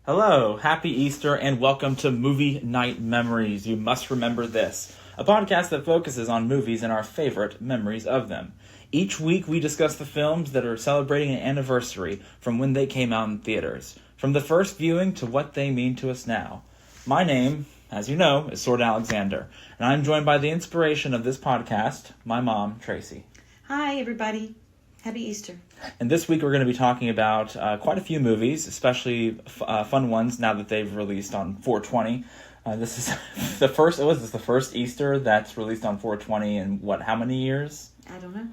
Hello, happy Easter, and welcome to Movie Night Memories. You must remember this, a podcast that focuses on movies and our favorite memories of them. Each week we discuss the films that are celebrating an anniversary from when they came out in theaters, from the first viewing to what they mean to us now. My name, as you know, is Sword Alexander, and I'm joined by the inspiration of this podcast, my mom, Tracey. Hi, everybody. Happy Easter. And this week we're going to be talking about quite a few movies, especially fun ones now that they've released on 420. This is the first Easter that's released on 420 in how many years? I don't know.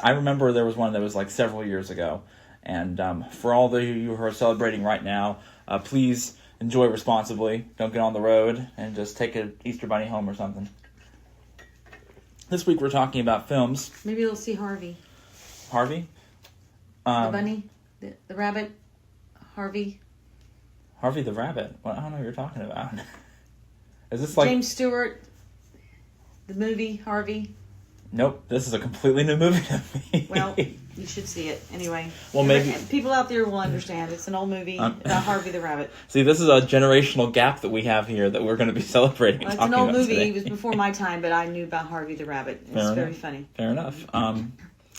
I remember there was one that was like several years ago. And for all of you who are celebrating right now, please enjoy responsibly. Don't get on the road and just take an Easter bunny home or something. This week we're talking about films. Maybe we'll see Harvey. Harvey? The bunny? The rabbit? Harvey? Harvey the rabbit? Well, I don't know what you're talking about. Is this like... James Stewart? The movie, Harvey? Nope, this is a completely new movie to me. Well, you should see it anyway. Well, maybe... People out there will understand. It's an old movie about Harvey the rabbit. See, this is a generational gap that we have here that we're going to be celebrating. Well, it's an old movie. Today. It was before my time, but I knew about Harvey the rabbit. It's very funny. Fair enough.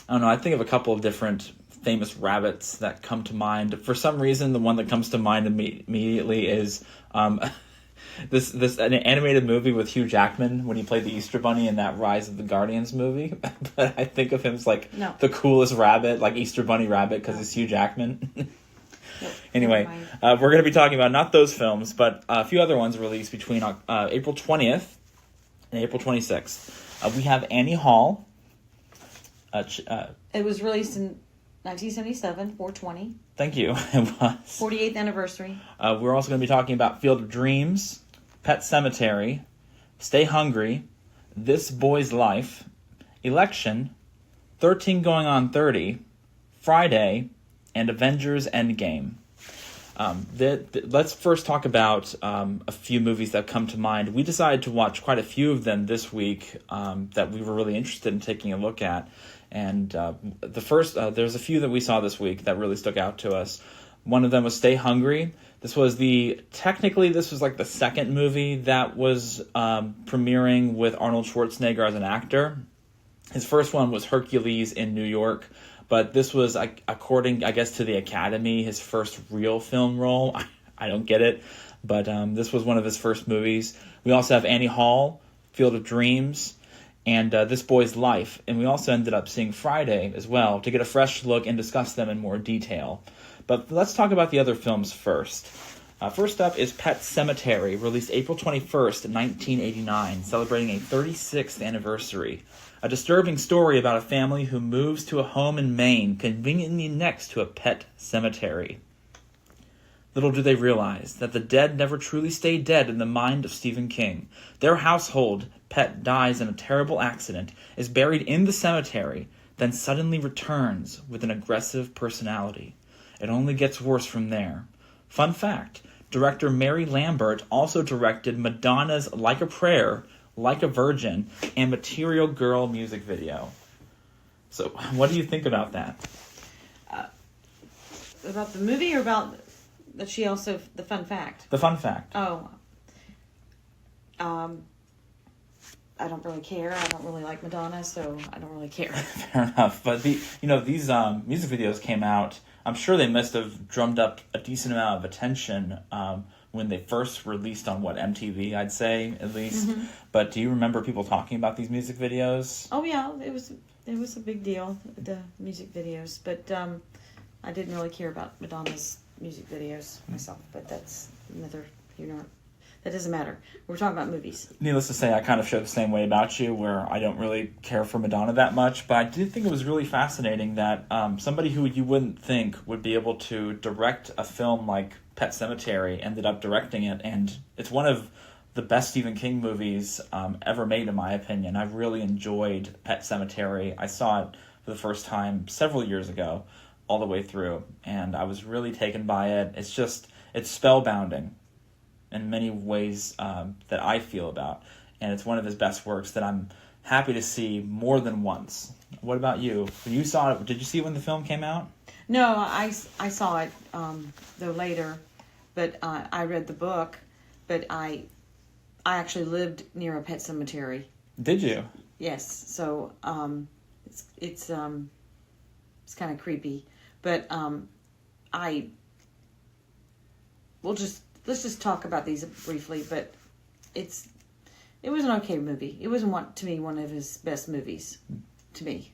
I don't know, I think of a couple of different famous rabbits that come to mind. For some reason, the one that comes to mind immediately is this an animated movie with Hugh Jackman when he played the Easter Bunny in that Rise of the Guardians movie. But I think of him as like the coolest rabbit, like Easter Bunny rabbit, because it's Hugh Jackman. Anyway, we're going to be talking about not those films, but a few other ones released between April 20th and April 26th. We have Annie Hall. It was released in 1977, 420. Thank you. It was. 48th anniversary. We're also going to be talking about Field of Dreams, Pet Sematary, Stay Hungry, This Boy's Life, Election, 13 Going on 30, Friday, and Avengers Endgame. Let's first talk about a few movies that come to mind. We decided to watch quite a few of them this week that we were really interested in taking a look at. And the first, there's a few that we saw this week that really stuck out to us. One of them was Stay Hungry. This was like the second movie that was premiering with Arnold Schwarzenegger as an actor. His first one was Hercules in New York. But this was, according, I guess, to the Academy, his first real film role. I don't get it. But this was one of his first movies. We also have Annie Hall, Field of Dreams, and This Boy's Life. And we also ended up seeing Friday as well to get a fresh look and discuss them in more detail. But let's talk about the other films first. First up is Pet Sematary, released April 21st, 1989, celebrating a 36th anniversary. A disturbing story about a family who moves to a home in Maine, conveniently next to a pet cemetery. Little do they realize that the dead never truly stay dead in the mind of Stephen King. Their household pet dies in a terrible accident, is buried in the cemetery, then suddenly returns with an aggressive personality. It only gets worse from there. Fun fact, director Mary Lambert also directed Madonna's Like a Prayer, Like a Virgin, and Material Girl music video. So, what do you think about that? About the movie or about that she also, the fun fact? The fun fact. Oh. I don't really care. I don't really like Madonna, so I don't really care. Fair enough. But these music videos came out, I'm sure they must have drummed up a decent amount of attention when they first released on MTV, I'd say, at least. Mm-hmm. But do you remember people talking about these music videos? Oh yeah, it was a big deal, the music videos. But I didn't really care about Madonna's music videos myself. But that's another, that doesn't matter. We're talking about movies. Needless to say, I kind of feel the same way about you, where I don't really care for Madonna that much. But I did think it was really fascinating that somebody who you wouldn't think would be able to direct a film like Pet Sematary ended up directing it. And it's one of the best Stephen King movies ever made, in my opinion. I really enjoyed Pet Sematary. I saw it for the first time several years ago, all the way through. And I was really taken by it. It's spellbounding in many ways that I feel about. And it's one of his best works that I'm happy to see more than once. What about you? When you saw it, did you see it when the film came out? No, I saw it, though later. but I read the book, but I actually lived near a pet cemetery. Did you? Yes, so it's kind of creepy, but let's just talk about these briefly. But it was an okay movie. It wasn't one of his best movies, to me.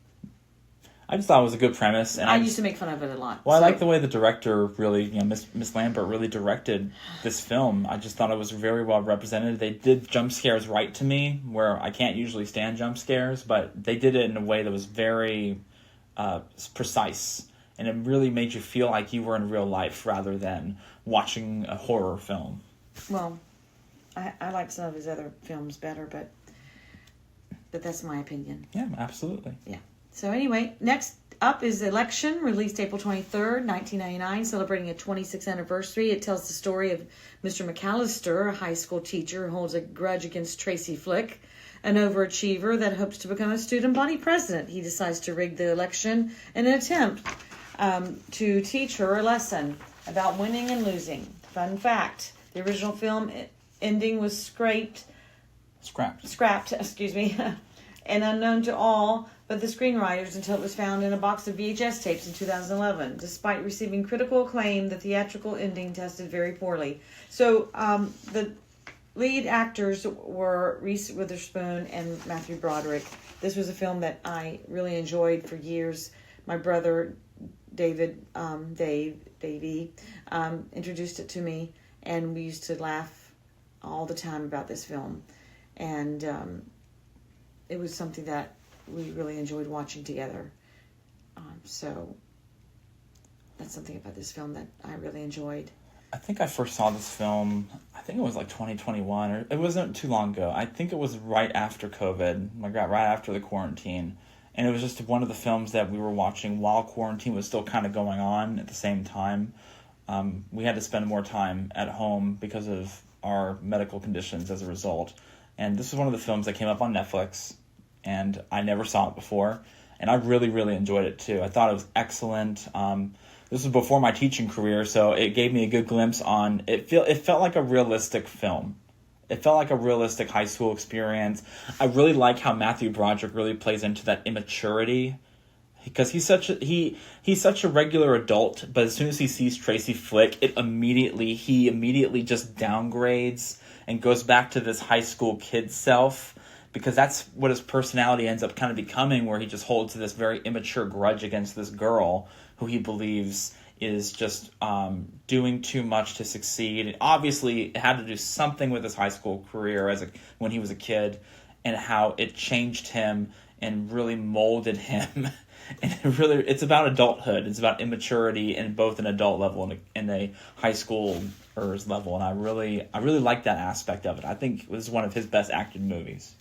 I just thought it was a good premise, and I used to make fun of it a lot. Well, I like the way the director really, Miss Lambert really directed this film. I just thought it was very well represented. They did jump scares right to me, where I can't usually stand jump scares, but they did it in a way that was very precise, and it really made you feel like you were in real life rather than watching a horror film. Well, I like some of his other films better, but that's my opinion. Yeah, absolutely. Yeah. So anyway, next up is Election, released April 23rd, 1999, celebrating a 26th anniversary. It tells the story of Mr. McAllister, a high school teacher who holds a grudge against Tracy Flick, an overachiever that hopes to become a student body president. He decides to rig the election in an attempt to teach her a lesson about winning and losing. Fun fact, the original film ending was scrapped, and unknown to all but the screenwriters until it was found in a box of VHS tapes in 2011. Despite receiving critical acclaim, the theatrical ending tested very poorly. So the lead actors were Reese Witherspoon and Matthew Broderick. This was a film that I really enjoyed for years. My brother Davey, introduced it to me, and we used to laugh all the time about this film. And it was something that we really enjoyed watching together. So that's something about this film that I really enjoyed. I think I first saw this film, I think it was like 2021, or it wasn't too long ago. I think it was right after COVID, right after the quarantine. And it was just one of the films that we were watching while quarantine was still kind of going on at the same time. We had to spend more time at home because of our medical conditions as a result. And this was one of the films that came up on Netflix, and I never saw it before. And I really, really enjoyed it too. I thought it was excellent. This was before my teaching career, so it gave me a good glimpse on it. It felt like a realistic film. It felt like a realistic high school experience. I really like how Matthew Broderick really plays into that immaturity, because he's such a regular adult, but as soon as he sees Tracy Flick, he immediately just downgrades and goes back to this high school kid self, because that's what his personality ends up kind of becoming, where he just holds this very immature grudge against this girl who he believes is just doing too much to succeed. And obviously, it had to do something with his high school career when he was a kid, and how it changed him and really molded him. And it's about adulthood. It's about immaturity in both an adult level and a high schooler's level. And I really like that aspect of it. I think it was one of his best acted movies.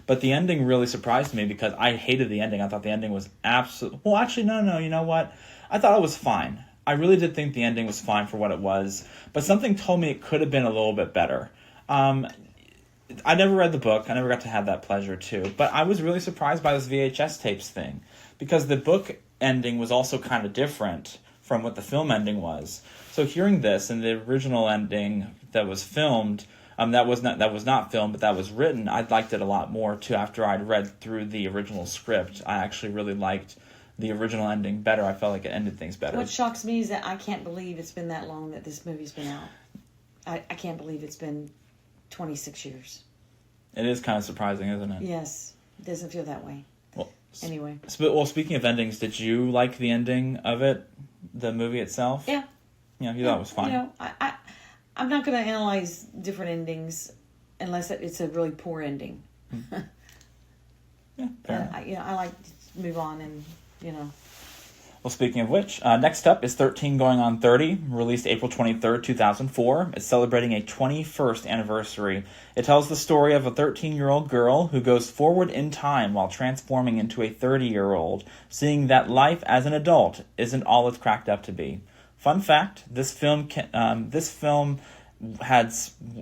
But the ending really surprised me, because I hated the ending. I thought the ending was absolute. Well, actually, no. You know what? I thought it was fine. I really did think the ending was fine for what it was. But something told me it could have been a little bit better. I never read the book. I never got to have that pleasure too. But I was really surprised by this VHS tapes thing, because the book ending was also kind of different from what the film ending was. So hearing this and the original ending that was filmed, that was not filmed, but that was written, I liked it a lot more too. After I'd read through the original script, I actually really liked the original ending better. I felt like it ended things better. What shocks me is that I can't believe it's been that long that this movie's been out. I can't believe it's been 26 years. It is kind of surprising, isn't it? Yes. It doesn't feel that way. Well, anyway. Well, speaking of endings, did you like the ending of it, the movie itself? Yeah. Yeah, you thought it was fine. You know, I'm not going to analyze different endings unless it's a really poor ending. Mm-hmm. Yeah, fair enough. I like to move on and, Well, speaking of which, next up is 13 Going on 30, released April 23rd, 2004. It's celebrating a 21st anniversary. It tells the story of a 13-year-old girl who goes forward in time while transforming into a 30-year-old, seeing that life as an adult isn't all it's cracked up to be. Fun fact, this film had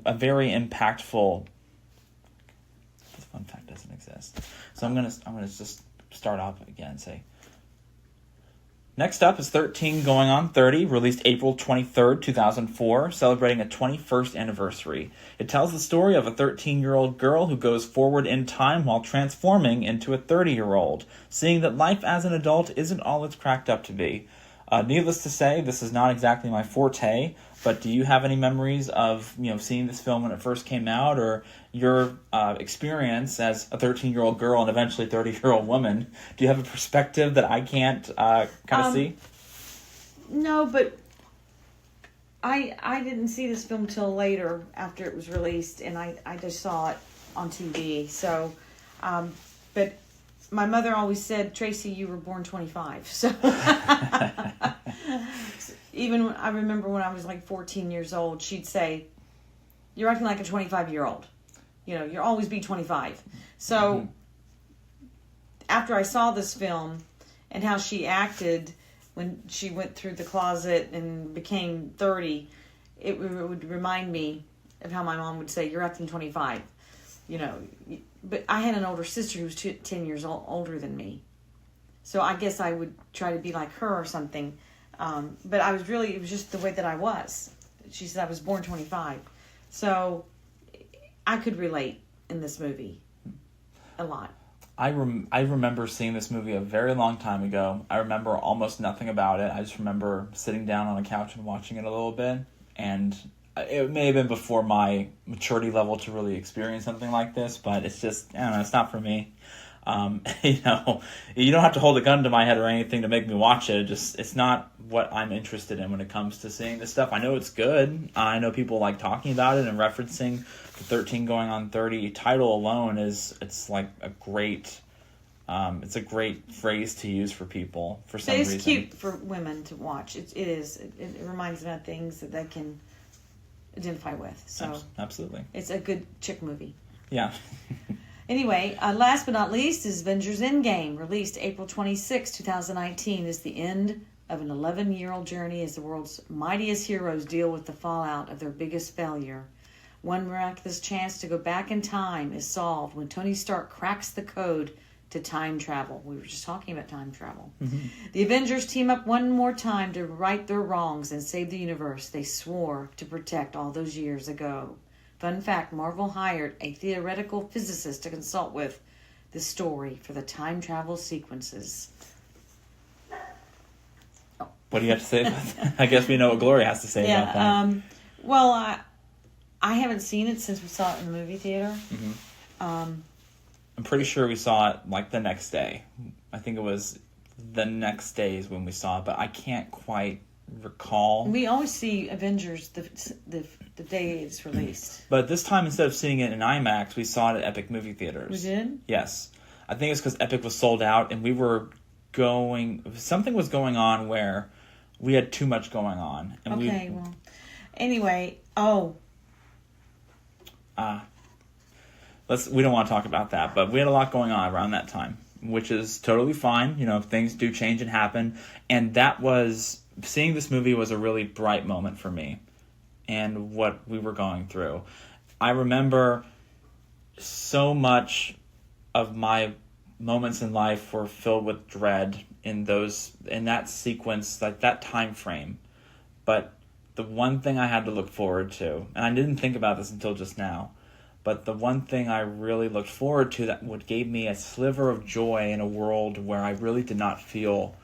a very impactful... This fun fact doesn't exist. So I'm gonna just start off again and say... Next up is 13 Going on 30, released April 23rd, 2004, celebrating a 21st anniversary. It tells the story of a 13-year-old girl who goes forward in time while transforming into a 30-year-old, seeing that life as an adult isn't all it's cracked up to be. Needless to say, this is not exactly my forte, but do you have any memories of seeing this film when it first came out, or your experience as a 13-year-old girl and eventually 30-year-old woman? Do you have a perspective that I can't kind of see? No, but I didn't see this film till later after it was released, and I just saw it on TV. So, but my mother always said, Tracy, you were born 25. So even I remember when I was like 14 years old, she'd say, you're acting like a 25-year-old. You'll always be 25. So after I saw this film and how she acted when she went through the closet and became 30, it would remind me of how my mom would say, you're acting 25. But I had an older sister who was 10 years older than me. So I guess I would try to be like her or something. But it was just the way that I was. She said I was born 25. So I could relate in this movie a lot. I remember seeing this movie a very long time ago. I remember almost nothing about it. I just remember sitting down on a couch and watching it a little bit. And it may have been before my maturity level to really experience something like this, but it's just, I don't know, it's not for me. You don't have to hold a gun to my head or anything to make me watch it. It's not what I'm interested in when it comes to seeing this stuff. I know it's good. I know people like talking about it and referencing the 13 Going on 30 title alone it's like a great, it's a great phrase to use for people for some reason. It's cute for women to watch. It is. It reminds them of things that they can identify with. So absolutely. It's a good chick movie. Yeah. Anyway, last but not least is Avengers Endgame, released April 26, 2019, is the end of an 11-year-old journey as the world's mightiest heroes deal with the fallout of their biggest failure. One miraculous chance to go back in time is solved when Tony Stark cracks the code to time travel. We were just talking about time travel. Mm-hmm. The Avengers team up one more time to right their wrongs and save the universe they swore to protect all those years ago. Fun fact, Marvel hired a theoretical physicist to consult with the story for the time travel sequences. What do you have to say about that? I guess we know what Gloria has to say about that. Well, I haven't seen it since we saw it in the movie theater. Mm-hmm. I'm pretty sure we saw it like the next day. I think it was the next day is when we saw it, but I can't quite recall. We always see Avengers the day it's released. But this time, instead of seeing it in IMAX, we saw it at Epic Movie Theaters. We did? Yes. I think it's because Epic was sold out, and we were something was going on where we had too much going on. And anyway, we don't want to talk about that, but we had a lot going on around that time, which is totally fine. Things do change and happen, and seeing this movie was a really bright moment for me and what we were going through. I remember so much of my moments in life were filled with dread in that sequence, like that time frame. But the one thing I had to look forward to, and I didn't think about this until just now, but the one thing I really looked forward to that gave me a sliver of joy in a world where I really did not feel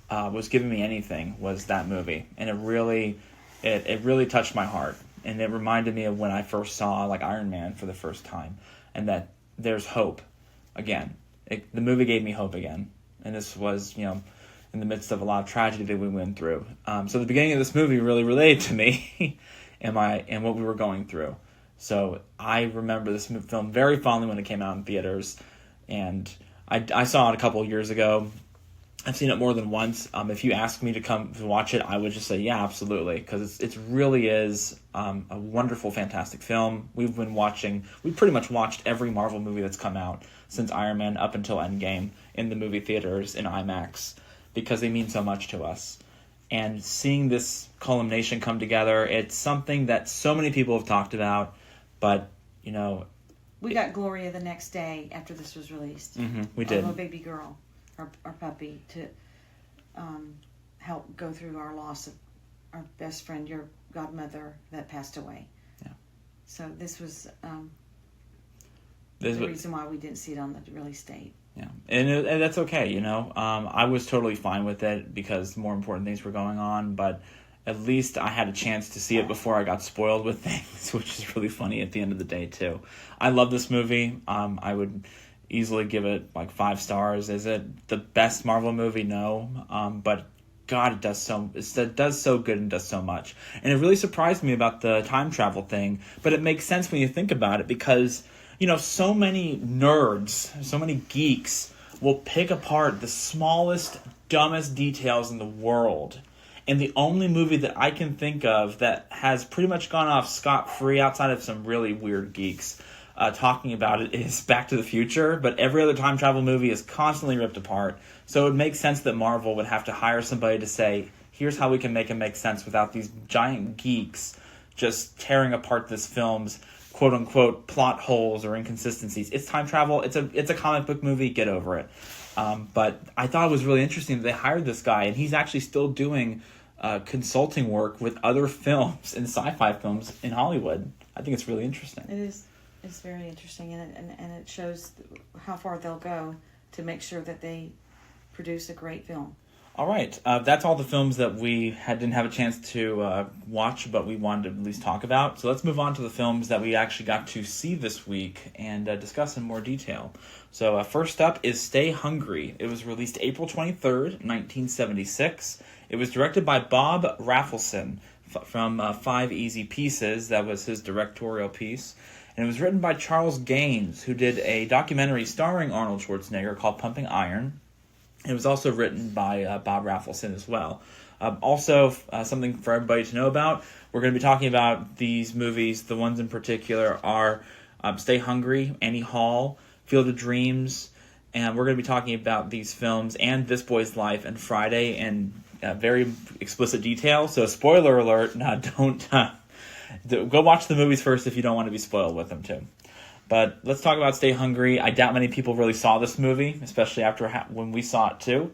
was giving me anything was that movie. And it really touched my heart. And it reminded me of when I first saw like Iron Man for the first time. And that there's hope again. The movie gave me hope again. And this was, in the midst of a lot of tragedy that we went through. So the beginning of this movie really related to me and what we were going through. So I remember this film very fondly when it came out in theaters. And I saw it a couple of years ago. I've seen it more than once. If you ask me to come to watch it, I would just say, yeah, absolutely. Because it really is a wonderful, fantastic film. We pretty much watched every Marvel movie that's come out since Iron Man up until Endgame in the movie theaters in IMAX because they mean so much to us. And seeing this culmination come together, it's something that so many people have talked about, but, we got Gloria the next day after this was released. Mm-hmm, we did. A little baby girl, our puppy, help go through our loss of our best friend, your godmother, that passed away. Yeah. So this was the reason why we didn't see it on the release date. Yeah, and that's okay, you know. I was totally fine with it because more important things were going on, but at least I had a chance to see it before I got spoiled with things, which is really funny at the end of the day, too. I love this movie. I would easily give it, 5 stars. Is it the best Marvel movie? No. But, God, it does so good and does so much. And it really surprised me about the time travel thing, but it makes sense when you think about it because, so many nerds, so many geeks will pick apart the smallest, dumbest details in the world. And the only movie that I can think of that has pretty much gone off scot-free outside of some really weird geeks talking about it is Back to the Future. But every other time travel movie is constantly ripped apart. So it makes sense that Marvel would have to hire somebody to say, here's how we can make it make sense without these giant geeks just tearing apart this film's quote-unquote plot holes or inconsistencies. It's time travel. It's a comic book movie. Get over it. But I thought it was really interesting that they hired this guy, and he's actually still doing consulting work with other films and sci-fi films in Hollywood. I think it's really interesting. It is. It's very interesting, and it shows how far they'll go to make sure that they produce a great film. All right. That's all the films that we didn't have a chance to watch, but we wanted to at least talk about. So let's move on to the films that we actually got to see this week and discuss in more detail. So first up is Stay Hungry. It was released April 23rd, 1976. It was directed by Bob Rafelson from 5 Easy Pieces. That was his directorial piece. And it was written by Charles Gaines, who did a documentary starring Arnold Schwarzenegger called Pumping Iron. It was also written by Bob Rafelson as well. Also, something for everybody to know about, we're going to be talking about these movies. The ones in particular are Stay Hungry, Annie Hall, Field of Dreams, and we're going to be talking about these films and This Boy's Life and Friday in very explicit detail. So, spoiler alert, don't go watch the movies first if you don't want to be spoiled with them too. But let's talk about Stay Hungry. I doubt many people really saw this movie, especially after when we saw it too.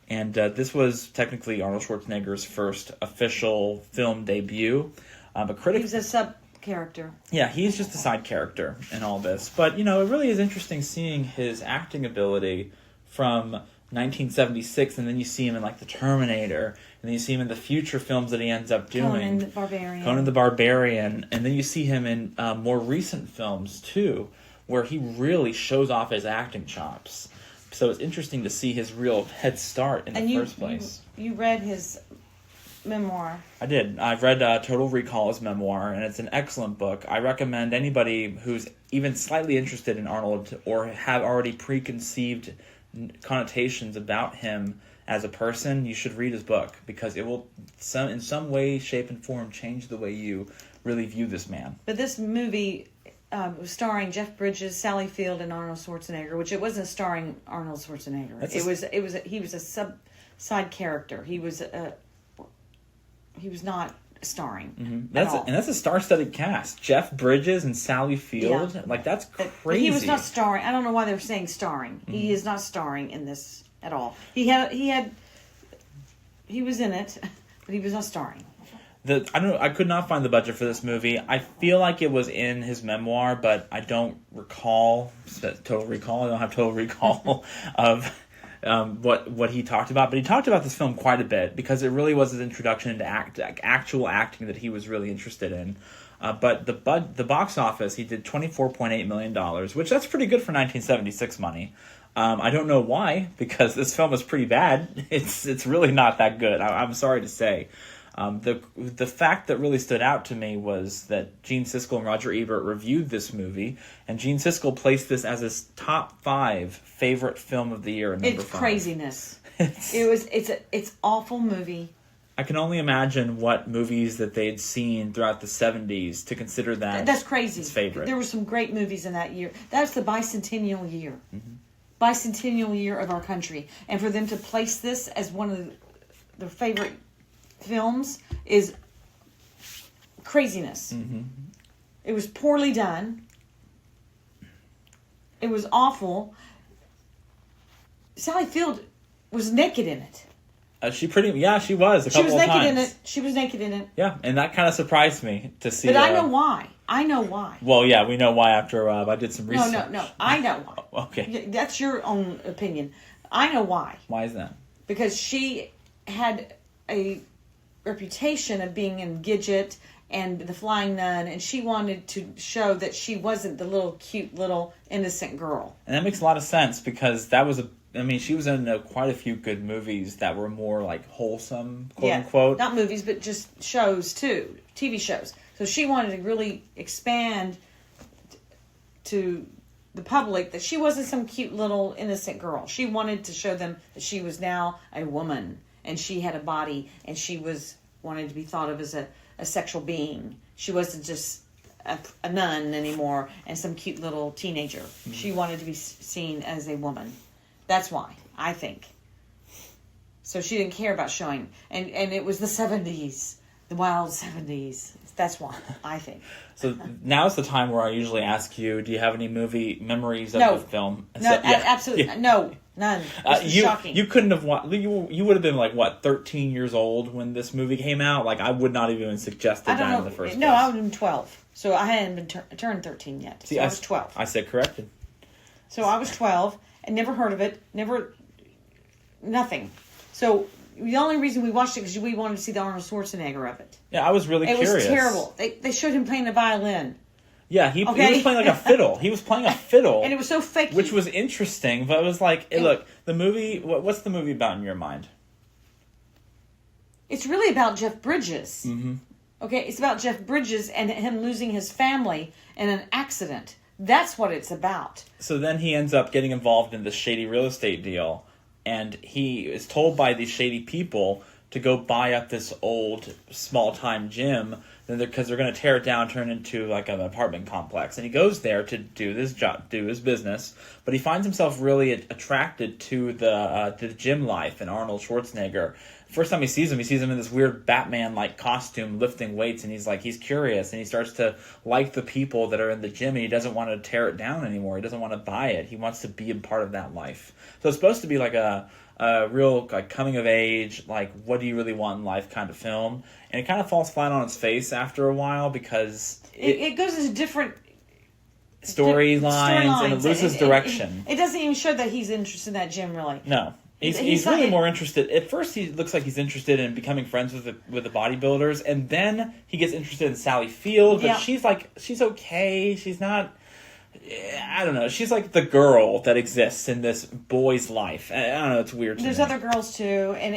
And this was technically Arnold Schwarzenegger's first official film debut. He was a sub-character. Yeah, he's just a side character in all this. But, it really is interesting seeing his acting ability from 1976, and then you see him in The Terminator, and then you see him in the future films that he ends up doing. Conan the Barbarian. And then you see him in more recent films, too, where he really shows off his acting chops. So it's interesting to see his real head start in the first place. You read his memoir. I did. I've read Total Recall, his memoir, and it's an excellent book. I recommend anybody who's even slightly interested in Arnold or have already preconceived connotations about him as a person, you should read his book because it will in some way, shape, and form change the way you really view this man. But this movie was starring Jeff Bridges, Sally Field, and Arnold Schwarzenegger, which it wasn't starring Arnold Schwarzenegger. He was a side character. He was not starring. Mm-hmm. That's a star-studded cast. Jeff Bridges and Sally Field. Yeah. That's crazy. But he was not starring. I don't know why they were saying starring. Mm-hmm. He is not starring in this at all. He was in it, but he was not starring. I could not find the budget for this movie. I feel like it was in his memoir, but I don't recall Total Recall. I don't have Total Recall of what he talked about, but he talked about this film quite a bit because it really was his introduction into actual acting that he was really interested in. But the box office, he did $24.8 million, which that's pretty good for 1976 money. I don't know why, because this film is pretty bad. It's really not that good. I'm sorry to say. The fact that really stood out to me was that Gene Siskel and Roger Ebert reviewed this movie, and Gene Siskel placed this as his top 5 favorite film of the year. It's 5. Craziness. It's awful movie. I can only imagine what movies that they had seen throughout the 70s to consider that's crazy. His favorite. There were some great movies in that year. That's the bicentennial year. Mm-hmm. Bicentennial year of our country. And for them to place this as one of their favorite films is craziness. Mm-hmm. It was poorly done. It was awful. Sally Field was naked in it. She was a She was couple of naked times. in it. She was naked in it. Yeah, and that kind of surprised me to see. But I know why. I know why. Well, yeah, we know why after I did some research. No. I know why. Okay. That's your own opinion. I know why. Why is that? Because she had a reputation of being in Gidget and the Flying Nun, and she wanted to show that she wasn't the little cute little innocent girl. And that makes a lot of sense because she was in quite a few good movies that were more like wholesome, quote unquote. Not movies, but just shows too, TV shows. So she wanted to really expand to the public that she wasn't some cute little innocent girl. She wanted to show them that she was now a woman and she had a body and she wanted to be thought of as a sexual being. She wasn't just a nun anymore and some cute little teenager. Mm-hmm. She wanted to be seen as a woman. That's why, I think. So she didn't care about showing. And it was the 70s, the wild 70s. That's why, I think. So now's the time where I usually ask you, do you have any movie memories of the film? No, absolutely. Yeah. No, none. Shocking. You couldn't have you would have been like, what, 13 years old when this movie came out? Like, I would not have even suggested that in the first place. No, I would have been 12. So I hadn't been turned 13 yet. So I was 12. I said corrected. So I was 12 and never heard of it. Nothing. So the only reason we watched it is we wanted to see the Arnold Schwarzenegger of it. Yeah, I was really curious. It was terrible. They showed him playing the violin. Yeah, he was playing like a fiddle. He was playing a fiddle. And it was so fake. Which was interesting, but it was like, look, the movie, what's the movie about in your mind? It's really about Jeff Bridges. Mm-hmm. Okay, it's about Jeff Bridges and him losing his family in an accident. That's what it's about. So then he ends up getting involved in this shady real estate deal, and he is told by these shady people to go buy up this old small-time gym because they're going to tear it down, turn it into like an apartment complex. And he goes there to do this job, do his business, but he finds himself really attracted to the gym life and Arnold Schwarzenegger. First time he sees him in this weird Batman-like costume lifting weights, and he's curious, and he starts to like the people that are in the gym, and he doesn't want to tear it down anymore. He doesn't want to buy it. He wants to be a part of that life. So it's supposed to be like a real like coming of age, like what do you really want in life kind of film, and it kind of falls flat on its face after a while because it goes into different storylines and it loses direction. It doesn't even show that he's interested in that gym, really. No. He's really more interested. At first, he looks like he's interested in becoming friends with the bodybuilders, and then he gets interested in Sally Field. But she's okay. She's not. I don't know. She's like the girl that exists in this boy's life. I don't know. It's weird. There's other girls too, and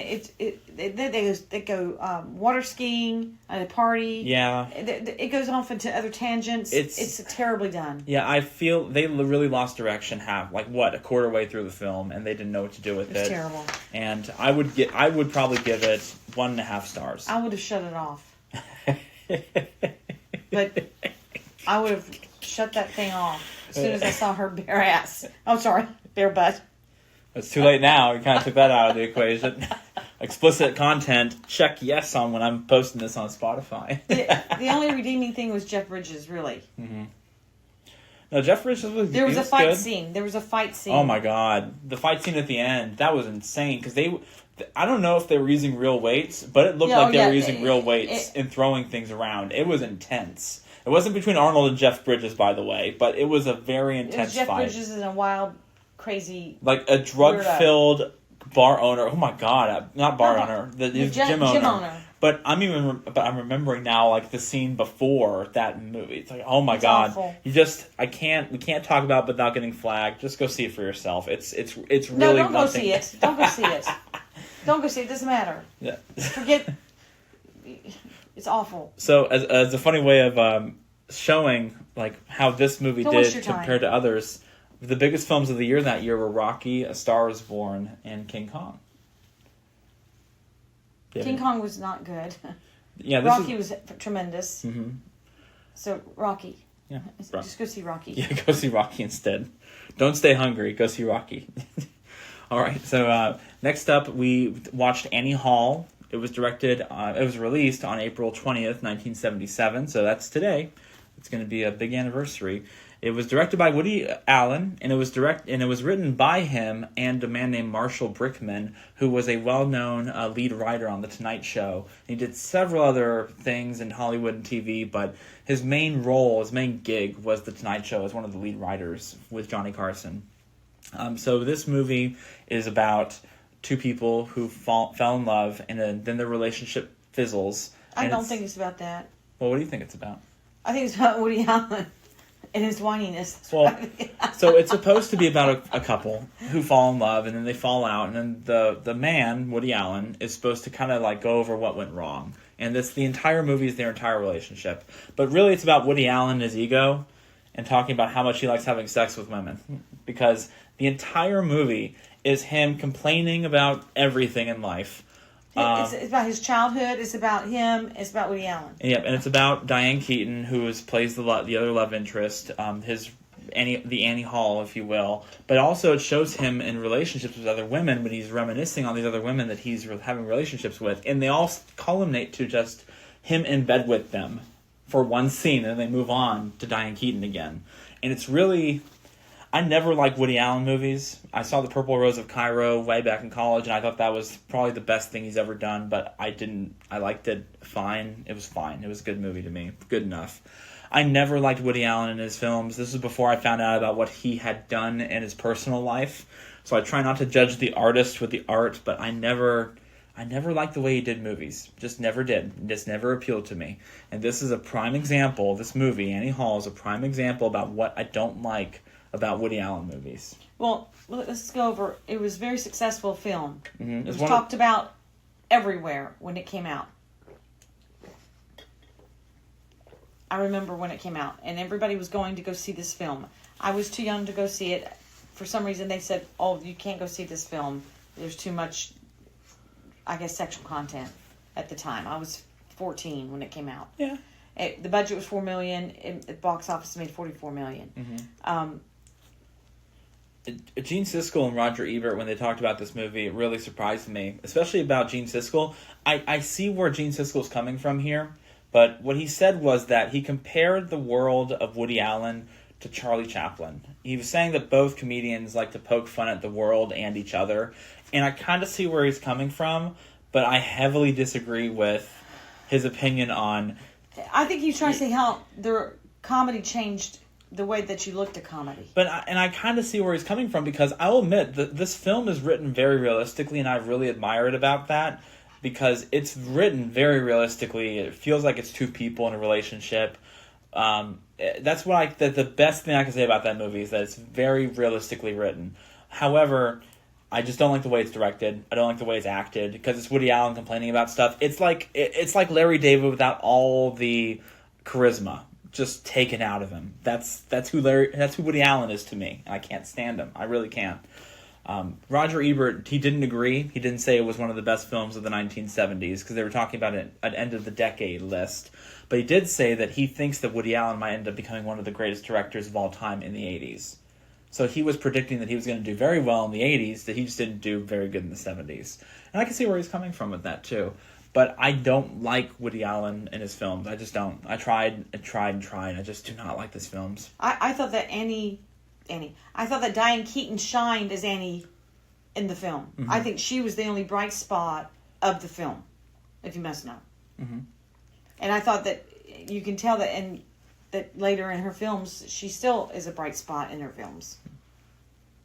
they go water skiing at a party. Yeah, it goes off into other tangents. It's terribly done. Yeah, I feel they really lost direction. A quarter way through the film, and they didn't know what to do with it. It's terrible. And I would probably give it 1.5 stars. I would have shut it off. But I would have shut that thing off as soon as I saw her bare ass. Oh, sorry, bare butt. It's too late now. You kind of took that out of the equation. Explicit content, check yes on when I'm posting this on Spotify. The only redeeming thing was Jeff Bridges, really. Mm-hmm. No, Jeff Bridges was There was a fight good. scene. There was a fight scene. Oh my god. The fight scene at the end, that was insane. Because I don't know if they were using real weights, but it looked like they were using real weights and throwing things around. It was intense. It wasn't between Arnold and Jeff Bridges, by the way, but it was a very intense fight. Jeff Bridges is a wild, crazy, like a drug-filled bar owner. Oh my god, not bar owner, the gym owner. But I'm remembering now, like the scene before that movie. It's like, oh my god, awful. We can't talk about it without getting flagged. Just go see it for yourself. It's really no, don't nothing. go see it. Don't go see it. Don't go see it. It doesn't matter. Yeah. Forget. It's awful. So as a funny way of showing like how this movie did compared to others, the biggest films of the year that year were Rocky, A Star Is Born, and King Kong. King Kong was not good. Yeah, Rocky was tremendous. Mm-hmm. So Rocky. Yeah, just go see Rocky. Yeah, go see Rocky instead. Don't stay hungry. Go see Rocky. All right. So next up, we watched Annie Hall. It was directed. It was released on April 20th, 1977. So that's today. It's going to be a big anniversary. It was directed by Woody Allen, and it was written by him and a man named Marshall Brickman, who was a well-known lead writer on The Tonight Show. He did several other things in Hollywood and TV, but his main gig was The Tonight Show as one of the lead writers with Johnny Carson. So this movie is about two people who fell in love, and then their relationship fizzles. I don't think it's about that. Well, what do you think it's about? I think it's about Woody Allen and his whininess. Well, so it's supposed to be about a couple who fall in love, and then they fall out, and then the man, Woody Allen, is supposed to kind of like go over what went wrong. And the entire movie is their entire relationship. But really it's about Woody Allen and his ego and talking about how much he likes having sex with women. Because the entire movie is him complaining about everything in life. It's about his childhood. It's about him. It's about Woody Allen. Yep, and it's about Diane Keaton, who plays the other love interest, the Annie Hall, if you will. But also it shows him in relationships with other women when he's reminiscing on these other women that he's having relationships with, and they all culminate to just him in bed with them for one scene, and then they move on to Diane Keaton again. And it's really... I never liked Woody Allen movies. I saw The Purple Rose of Cairo way back in college, and I thought that was probably the best thing he's ever done, but I liked it fine. It was fine. It was a good movie to me. Good enough. I never liked Woody Allen in his films. This was before I found out about what he had done in his personal life. So I try not to judge the artist with the art, but I never liked the way he did movies. Just never did. It just never appealed to me. And this is a prime example. This movie, Annie Hall, is a prime example about what I don't like about Woody Allen movies. Well, let's go over. It was a very successful film. Mm-hmm. It was talked about everywhere when it came out. I remember when it came out, and everybody was going to go see this film. I was too young to go see it. For some reason, they said, "Oh, you can't go see this film. There's too much, I guess, sexual content." At the time, I was 14 when it came out. Yeah. The budget was $4 million. The box office made $44 million. Mm-hmm. Gene Siskel and Roger Ebert, when they talked about this movie, it really surprised me, especially about Gene Siskel. I see where Gene Siskel's coming from here, but what he said was that he compared the world of Woody Allen to Charlie Chaplin. He was saying that both comedians like to poke fun at the world and each other, and I kind of see where he's coming from, but I heavily disagree with his opinion on... I think he's trying to say how their comedy changed the way that you looked at comedy. But I kind of see where he's coming from, because I'll admit that this film is written very realistically, and I really admire it about that, because it's written very realistically. It feels like it's two people in a relationship. That's what the best thing I can say about that movie is that it's very realistically written. However, I just don't like the way it's directed. I don't like the way it's acted, because it's Woody Allen complaining about stuff. It's like Larry David without all the charisma just taken out of him. That's who Woody Allen is to me, and I can't stand him. I really can't. Roger Ebert, he didn't agree. He didn't say it was one of the best films of the 1970s, because they were talking about an end of the decade list. But he did say that he thinks that Woody Allen might end up becoming one of the greatest directors of all time in the 80s. So he was predicting that he was going to do very well in the 80s, that he just didn't do very good in the 70s. And I can see where he's coming from with that, too. But I don't like Woody Allen in his films. I just don't. I tried. I just do not like his films. I thought that I thought that Diane Keaton shined as Annie in the film. Mm-hmm. I think she was the only bright spot of the film, if you must know. Mm-hmm. And I thought that you can tell that later in her films, she still is a bright spot in her films.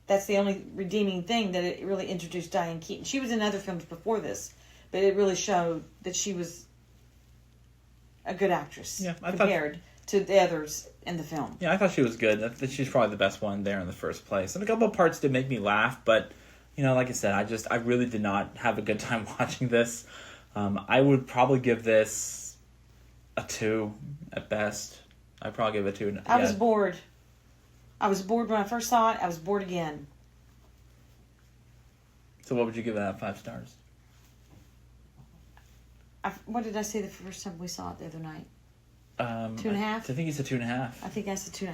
That's the only redeeming thing, that it really introduced Diane Keaton. She was in other films before this, but it really showed that she was a good actress compared to the others in the film. Yeah, I thought she was good. I think she's probably the best one there in the first place. And a couple of parts did make me laugh, but, like I said, I really did not have a good time watching this. I would probably give this a 2 at best. I'd probably give it a 2. I was bored. I was bored when I first saw it. I was bored again. So what would you give it out of 5 stars? What did I say the first time we saw it the other night? 2.5? I think it's a 2.5. I think that's a 2.5.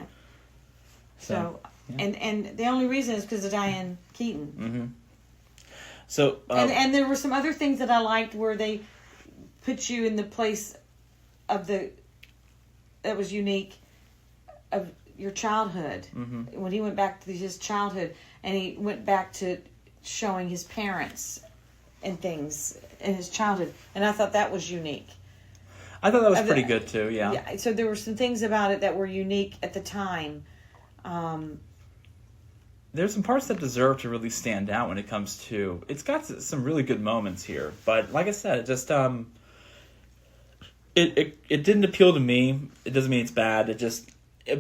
So yeah. and the only reason is because of Diane Keaton. Mm-hmm. So and there were some other things that I liked where they put you in the place of that was unique, of your childhood. Mm-hmm. When he went back to his childhood, and he went back to showing his parents and things in his childhood, and I thought that was unique. I thought that was pretty good too. Yeah. So there were some things about it that were unique at the time. There's some parts that deserve to really stand out when it comes to. It's got some really good moments here, but like I said, it just it didn't appeal to me. It doesn't mean it's bad. It just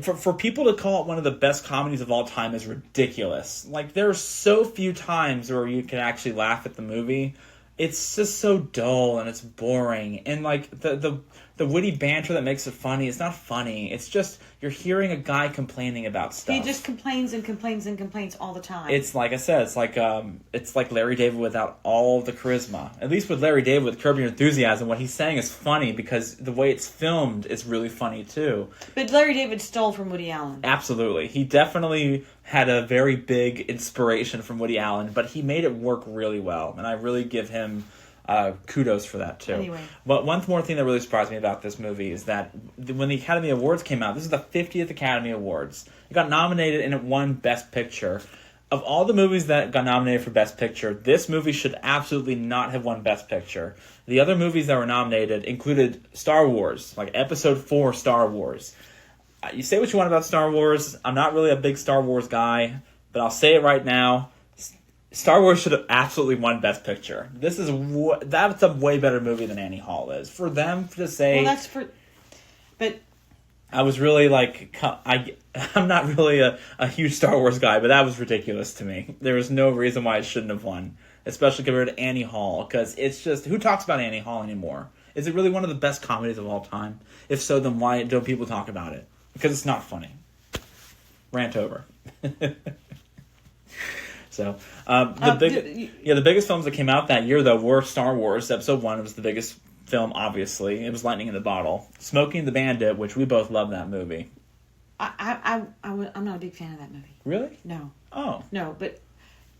for people to call it one of the best comedies of all time is ridiculous. Like, there are so few times where you can actually laugh at the movie. It's just so dull and it's boring, and like the witty banter that makes it funny, it's not funny. It's just you're hearing a guy complaining about stuff. He just complains and complains and complains all the time. It's like I said, it's like Larry David without all the charisma. At least with Larry David with Curb Your Enthusiasm, what he's saying is funny because the way it's filmed is really funny too. But Larry David stole from Woody Allen. Absolutely, he definitely had a very big inspiration from Woody Allen, but he made it work really well, and I really give him kudos for that too. Anyway. But one more thing that really surprised me about this movie is that when the Academy Awards came out, this is the 50th Academy Awards. It got nominated and it won Best Picture. Of all the movies that got nominated for Best Picture, this movie should absolutely not have won Best Picture. The other movies that were nominated included Star Wars, like Episode 4 Star Wars. You say what you want about Star Wars. I'm not really a big Star Wars guy, but I'll say it right now. Star Wars should have absolutely won Best Picture. That's a way better movie than Annie Hall is. For them to say, well, but I was really like, I'm not really a huge Star Wars guy, but that was ridiculous to me. There was no reason why it shouldn't have won, especially compared to Annie Hall, because it's just, who talks about Annie Hall anymore? Is it really one of the best comedies of all time? If so, then why don't people talk about it? Because it's not funny. Rant over. So, the biggest films that came out that year, though, were Star Wars. Episode 1 was the biggest film, obviously. It was Lightning in the Bottle. Smoking the Bandit, which we both love that movie. I'm not a big fan of that movie. Really? No. Oh. No, but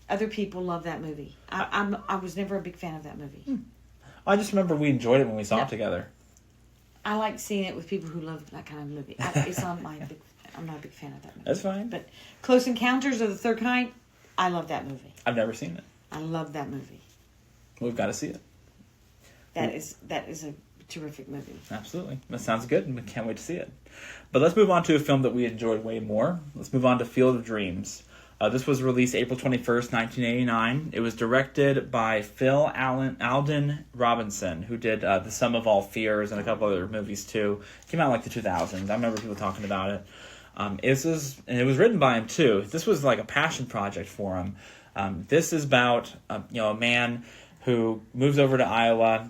other people love that movie. I was never a big fan of that movie. I just remember we enjoyed it when we saw it together. I like seeing it with people who love that kind of movie. I'm not a big fan of that movie. That's fine. But Close Encounters of the Third Kind, I love that movie. I've never seen it. I love that movie. We've got to see it. That is a terrific movie. Absolutely. That sounds good, and we can't wait to see it. But let's move on to a film that we enjoyed way more. Let's move on to Field of Dreams. This was released April 21st, 1989. It was directed by Phil Alden Robinson, who did The Sum of All Fears and a couple other movies too. It came out in like the 2000s. I remember people talking about it. And it was written by him too. This was like a passion project for him. This is about a man who moves over to Iowa,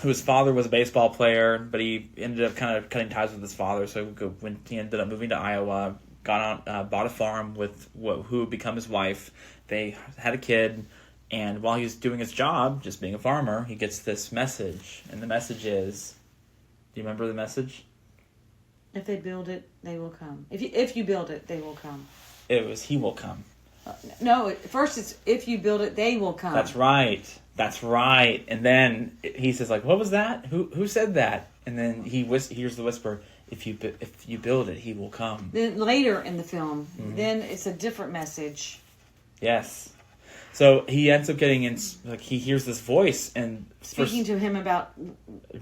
whose father was a baseball player, but he ended up kind of cutting ties with his father. So when he ended up moving to Iowa, bought a farm with who would become his wife. They had a kid, and while he was doing his job, just being a farmer, he gets this message, and the message is, do you remember the message? If they build it, they will come. If you build it, they will come. It was, he will come. No, first it's, if you build it, they will come. That's right. And then he says, like, what was that? Who said that? And then he hears the whisper, if you build it, he will come. Then later in the film, then it's a different message. Yes. So he ends up getting in, like, he hears this voice and speaking to him about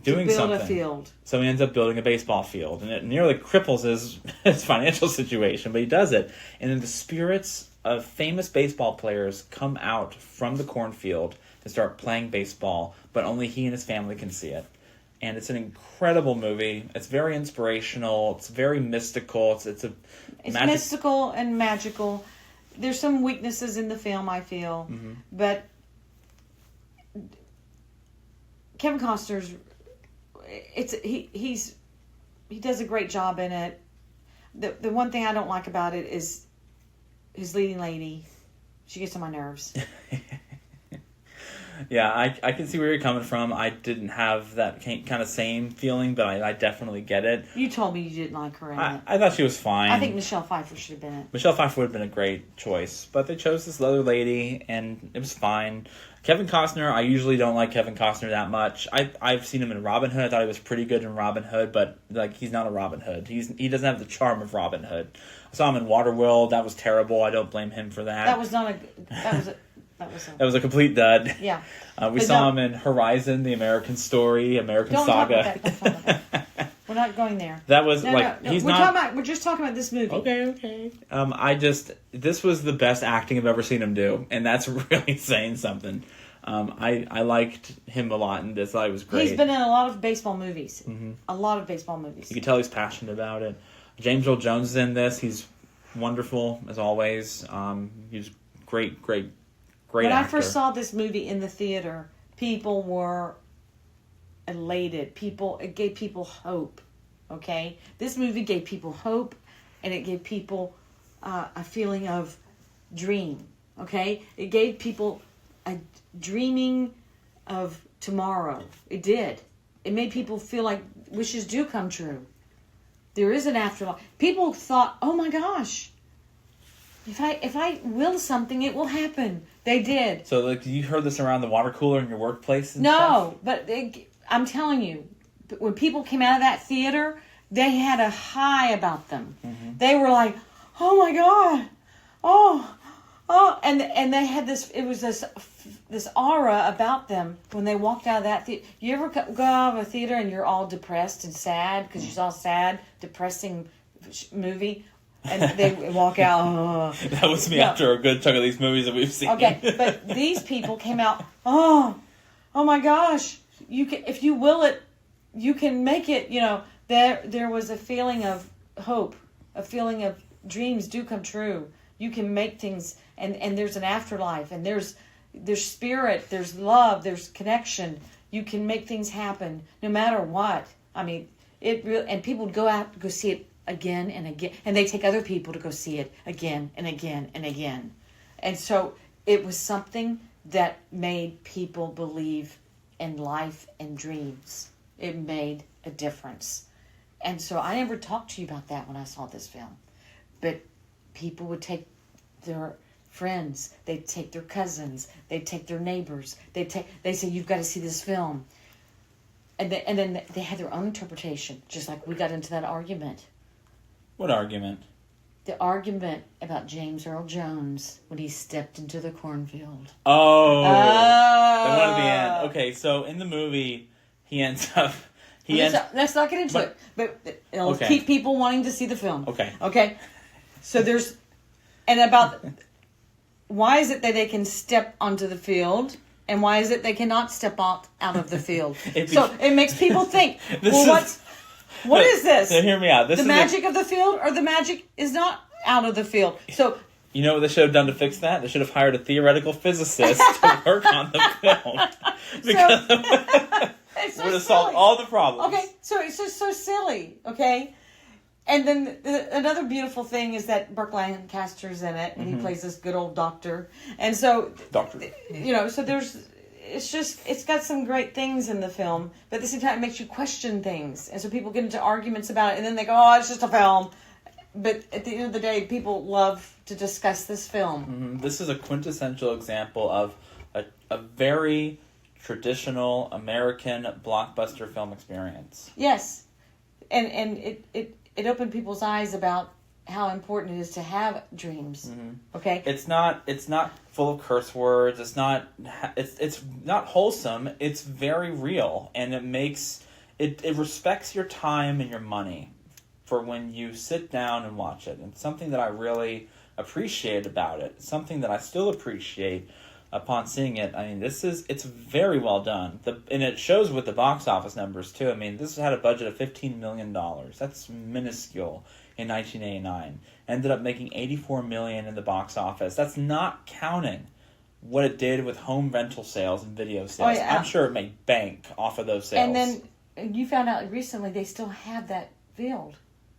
doing build something. A field. So he ends up building a baseball field, and it nearly cripples his financial situation, but he does it. And then the spirits of famous baseball players come out from the cornfield to start playing baseball, but only he and his family can see it. And it's an incredible movie. It's very inspirational. It's very mystical. It's mystical and magical. There's some weaknesses in the film, I feel, but Kevin Costner's he does a great job in it. The one thing I don't like about it is his leading lady. She gets on my nerves. Yeah, I can see where you're coming from. I didn't have that kind of same feeling, but I definitely get it. You told me you didn't like her in it. I thought she was fine. I think Michelle Pfeiffer should have been it. Michelle Pfeiffer would have been a great choice, but they chose this other lady, and it was fine. Kevin Costner, I usually don't like Kevin Costner that much. I've seen him in Robin Hood. I thought he was pretty good in Robin Hood, but like he's not a Robin Hood. He doesn't have the charm of Robin Hood. I saw him in Waterworld. That was terrible. I don't blame him for that. That was not a. That was a complete dud. Yeah. We saw him in Horizon, the American Story, American Saga. Don't talk about that. We're not going there. That was No. he's We're just talking about this movie. Okay. This was the best acting I've ever seen him do, and that's really saying something. I liked him a lot in this. I thought he was great. He's been in a lot of baseball movies. Mm-hmm. A lot of baseball movies. You can tell he's passionate about it. James Earl Jones is in this. He's wonderful as always. He's great actor. When I first saw this movie in the theater, people were elated. It gave people hope. Okay, this movie gave people hope, and it gave people a feeling of dream. Okay, it gave people a dreaming of tomorrow. It did. It made people feel like wishes do come true. There is an afterlife. People thought, "Oh my gosh, if I will something, it will happen." They did. So, like, you heard this around the water cooler in your workplace? And stuff? No, but I'm telling you, when people came out of that theater, they had a high about them. Mm-hmm. They were like, "Oh my God, oh," and they had this. It was this aura about them when they walked out of that theater. You ever go out of a theater and you're all depressed and sad because you saw a sad, depressing movie? And they walk out. Oh. That was me after a good chunk of these movies that we've seen. Okay, but these people came out. Oh my gosh! You can, if you will it, you can make it. You know, there was a feeling of hope, a feeling of dreams do come true. You can make things, and there's an afterlife, and there's spirit, there's love, there's connection. You can make things happen no matter what. I mean, it really, and people would go out to go see it again and again, and they take other people to go see it again and again and again. And so it was something that made people believe in life and dreams. It made a difference. And so I never talked to you about that when I saw this film. But people would take their friends, they'd take their cousins, they'd take their neighbors, they say, "You've got to see this film." And then they had their own interpretation, just like we got into that argument. What argument? The argument about James Earl Jones when he stepped into the cornfield. Oh. The one at the end. Okay, so in the movie, he ends up... Let's not get into it. But it'll keep people wanting to see the film. Okay. So there's... And about... Why is it that they can step onto the field... And why is it they cannot step out of the field? So it makes people think, what is this? So hear me out. The magic of the field, or the magic is not out of the field. So you know what they should have done to fix that? They should have hired a theoretical physicist to work on the film. Because it would have solved all the problems. Okay, so it's just so silly, okay? And then another beautiful thing is that Burt Lancaster's in it, and he plays this good old doctor. And so, so it's got some great things in the film, but at the same time it makes you question things. And so people get into arguments about it, and then they go, "Oh, it's just a film." But at the end of the day, people love to discuss this film. Mm-hmm. This is a quintessential example of a very traditional American blockbuster film experience. Yes. And it opened people's eyes about how important it is to have dreams. Mm-hmm. Okay, it's not full of curse words. It's not wholesome. It's very real, and it respects your time and your money for when you sit down and watch it. And something that I really appreciate about it, something that I still appreciate upon seeing it. I mean, it's very well done. And it shows with the box office numbers too. I mean, this had a budget of $15 million. That's minuscule in 1989. Ended up making $84 million in the box office. That's not counting what it did with home rental sales and video sales. Oh, yeah. I'm sure it made bank off of those sales. And then you found out recently they still have that field.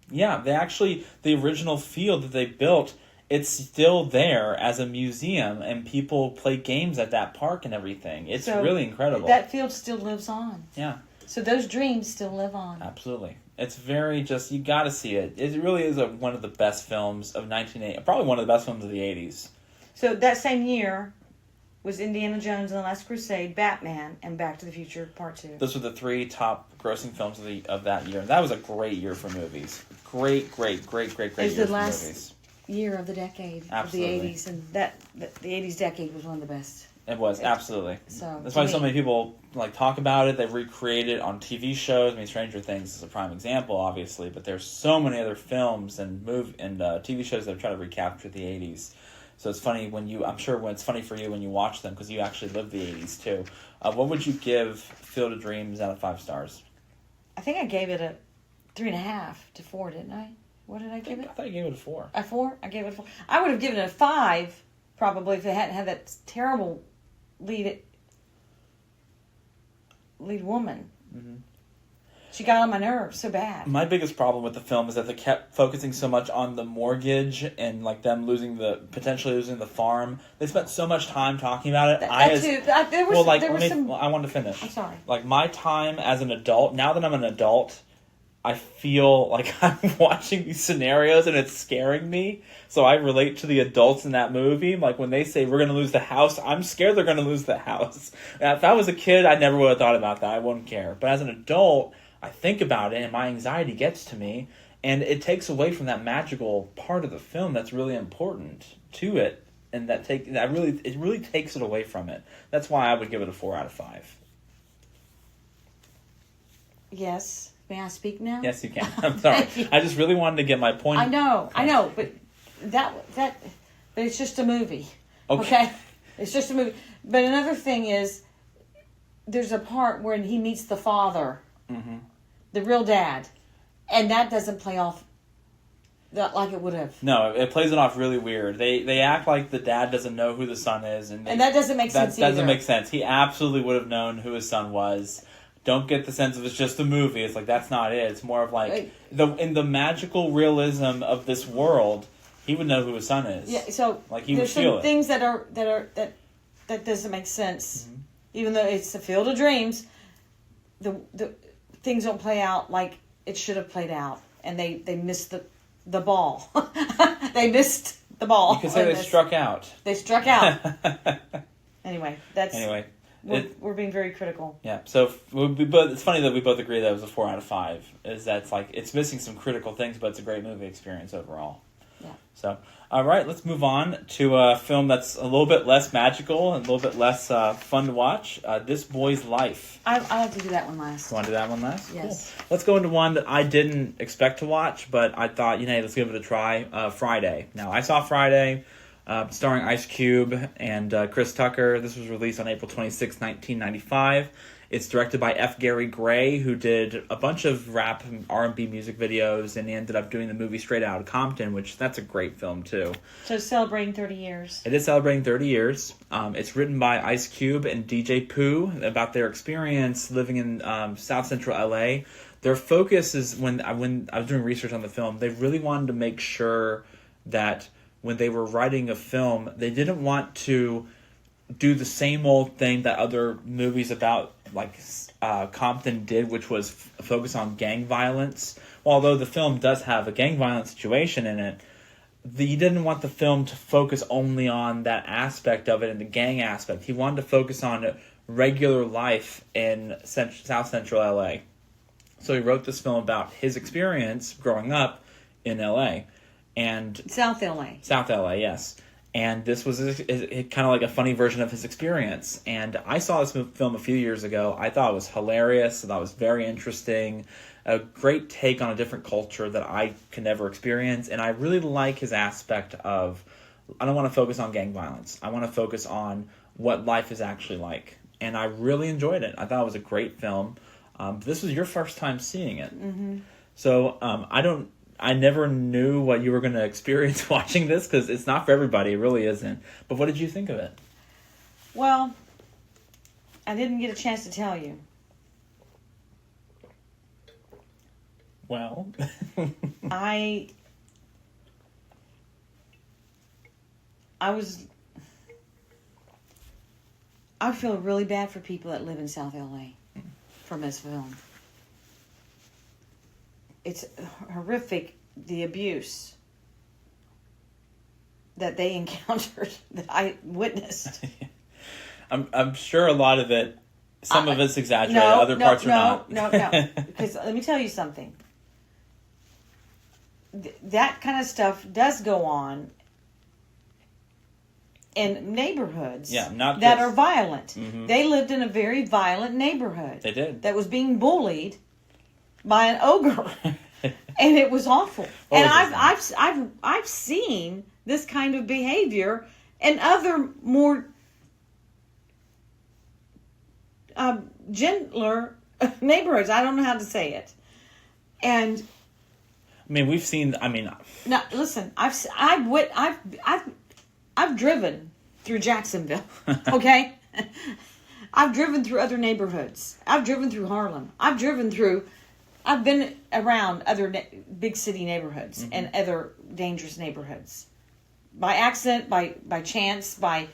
Yeah, the original field that they built it's still there as a museum, and people play games at that park and everything. It's really incredible. That field still lives on. Yeah. So those dreams still live on. Absolutely. It's very just, you got to see it. It really is one of the best films of 1980, probably one of the best films of the 80s. So that same year was Indiana Jones and the Last Crusade, Batman, and Back to the Future Part 2. Those were the 3 top grossing films of that year. And that was a great year for movies. Great year for movies. Year of the decade. Absolutely. Of the 80s, and the 80s decade was one of the best. It was, absolutely. So that's why so many people talk about it. They recreate it on TV shows. I mean, Stranger Things is a prime example, obviously, but there's so many other films and TV shows that try to recapture the 80s. So it's funny I'm sure when it's funny for you when you watch them, because you actually lived the 80s too. What would you give Field of Dreams out of 5 stars? I think I gave it a 3.5 to 4, didn't I? What did I give it? I thought you gave it a 4. A 4? I gave it a 4. I would have given it a 5, probably, if it hadn't had that terrible lead woman. Mm-hmm. She got on my nerves so bad. My biggest problem with the film is that they kept focusing so much on the mortgage and them potentially losing the farm. They spent so much time talking about it. I wanted to finish. I'm sorry. My time as an adult, now that I'm an adult, I feel like I'm watching these scenarios and it's scaring me. So I relate to the adults in that movie. Like when they say we're going to lose the house, I'm scared they're going to lose the house. Now, if I was a kid, I never would have thought about that. I wouldn't care. But as an adult, I think about it and my anxiety gets to me. And it takes away from that magical part of the film that's really important to it. And it really takes it away from it. That's why I would give it a 4 out of 5. Yes. May I speak now? Yes, you can. I'm sorry. I just really wanted to get my point. I know, but but it's just a movie. Okay? It's just a movie. But another thing is, there's a part where he meets the father, mm-hmm. the real dad, and that doesn't play off like it would have. No, it plays it off really weird. They act like the dad doesn't know who the son is, and that doesn't make sense either. That doesn't make sense. He absolutely would have known who his son was. Don't get the sense of it's just a movie. It's that's not it. It's more of in the magical realism of this world, he would know who his son is. Yeah, so he would feel it. There's some things that doesn't make sense. Mm-hmm. Even though it's the Field of Dreams, the things don't play out like it should have played out, and they missed the ball. They missed the ball. You could say they struck out. They struck out. Anyway. We're being very critical. Yeah, so it's funny that we both agree that it was a 4 out of 5. It's missing some critical things, but it's a great movie experience overall. Yeah. So, all right, let's move on to a film that's a little bit less magical and a little bit less fun to watch. This Boy's Life. I like to do that one last. You want to do that one last? Yes. Cool. Let's go into one that I didn't expect to watch, but I thought, let's give it a try. Friday. Now, I saw Friday. Starring Ice Cube and Chris Tucker. This was released on April 26, 1995. It's directed by F. Gary Gray, who did a bunch of rap and R&B music videos, and he ended up doing the movie Straight Outta Compton, which that's a great film, too. So it's celebrating 30 years. It is celebrating 30 years. It's written by Ice Cube and DJ Pooh about their experience living in South Central LA. Their focus is, when I was doing research on the film, they really wanted to make sure that when they were writing a film, they didn't want to do the same old thing that other movies about Compton did, which was focus on gang violence. Although the film does have a gang violence situation in it, he didn't want the film to focus only on that aspect of it and the gang aspect. He wanted to focus on regular life in South Central LA. So he wrote this film about his experience growing up in LA. And South LA, yes. And this was kind of like a funny version of his experience. And I saw this film a few years ago. I thought it was hilarious. I thought it was very interesting. A great take on a different culture that I can never experience. And I really like his aspect of, I don't want to focus on gang violence. I want to focus on what life is actually like. And I really enjoyed it. I thought it was a great film. This was your first time seeing it. Mm-hmm. So I never knew what you were going to experience watching this, because it's not for everybody. It really isn't. But what did you think of it? Well, I didn't get a chance to tell you. Well. I feel really bad for people that live in South LA from this film. It's horrific, the abuse that they encountered, that I witnessed. I'm sure a lot of it, some of it's exaggerated, other parts are not. No. Because let me tell you something. That kind of stuff does go on in neighborhoods that are violent. Mm-hmm. They lived in a very violent neighborhood. They did. That was being bullied by an ogre. And it was awful. And I've seen this kind of behavior in other more gentler neighborhoods. I don't know how to say it. And I mean, we've seen. I mean, now listen. I've driven through Jacksonville. Okay, I've driven through other neighborhoods. I've driven through Harlem. I've been around other big city neighborhoods and other dangerous neighborhoods, by accident, by chance, by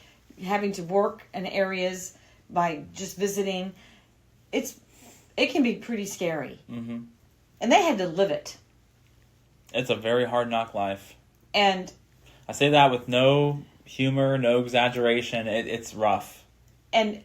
having to work in areas, by just visiting. It can be pretty scary, and they had to live it. It's a very hard knock life. And I say that with no humor, no exaggeration. It's rough. And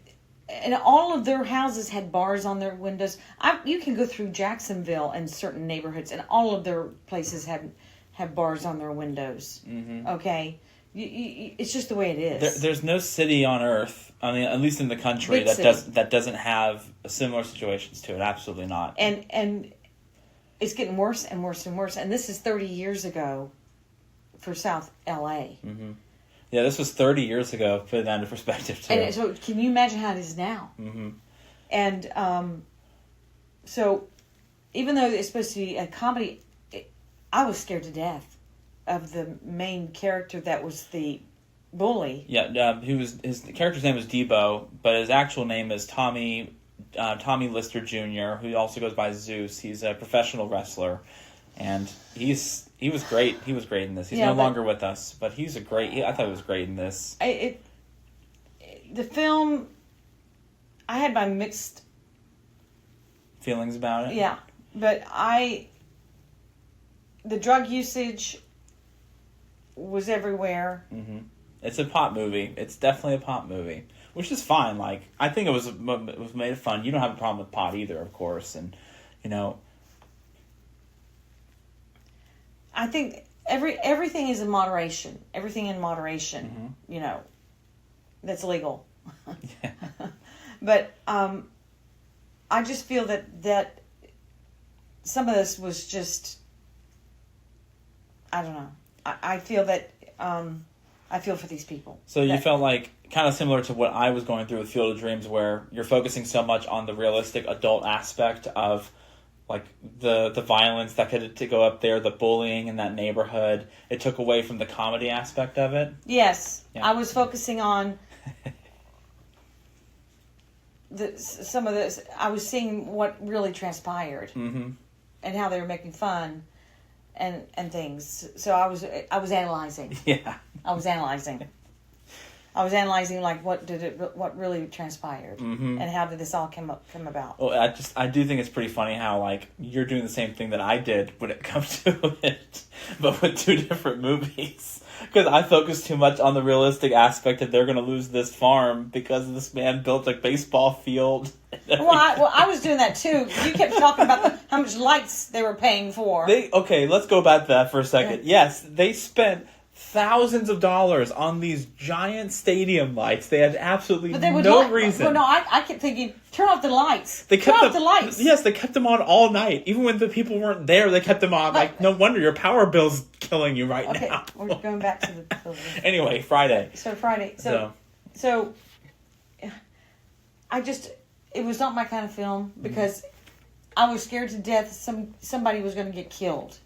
all of their houses had bars on their windows. You can go through Jacksonville and certain neighborhoods, and all of their places have bars on their windows. Mm-hmm. Okay? It's just the way it is. There's no city on earth, I mean, at least in the country, that doesn't have similar situations to it. Absolutely not. And it's getting worse and worse and worse. And this is 30 years ago for South LA. Mm-hmm. Yeah, this was 30 years ago. Put that into perspective, too. And so can you imagine how it is now? Mm-hmm. And so even though it's supposed to be a comedy, I was scared to death of the main character that was the bully. Yeah, his character's name is Debo, but his actual name is Tommy Lister Jr., who also goes by Zeus. He's a professional wrestler, and he was great. He was great in this. He's no longer with us, but I thought he was great in this. The film, I had my mixed feelings about it. Yeah, but the drug usage was everywhere. Mm-hmm. It's a pop movie. It's definitely a pop movie, which is fine. Like, I think it was made fun. You don't have a problem with pot either, of course, and I think everything is in moderation. Everything in moderation, that's legal. Yeah. But I just feel that some of this was just, I don't know. I feel that I feel for these people. So you felt like kind of similar to what I was going through with Field of Dreams, where you're focusing so much on the realistic adult aspect of like the violence that could go up there, the bullying in that neighborhood. It took away from the comedy aspect of it. Yes, yeah. I was focusing on some of this. I was seeing what really transpired and how they were making fun and things. So I was analyzing. Yeah, I was analyzing like what really transpired and how did this all come about. Well, I do think it's pretty funny how like you're doing the same thing that I did when it comes to it, but with two different movies. Because I focused too much on the realistic aspect that they're going to lose this farm because this man built a baseball field. Well, I was doing that too. You kept talking about how much lights they were paying for. Okay, let's go back to that for a second. Yes, they spent thousands of dollars on these giant stadium lights. They had absolutely no reason. Well, no, I kept thinking, turn off the lights. Turn off the lights. Yes, they kept them on all night. Even when the people weren't there, they kept them on. Like, no wonder your power bill's killing you now. Okay, we're going back to the Anyway, Friday. So Friday. So it was not my kind of film because I was scared to death somebody was going to get killed.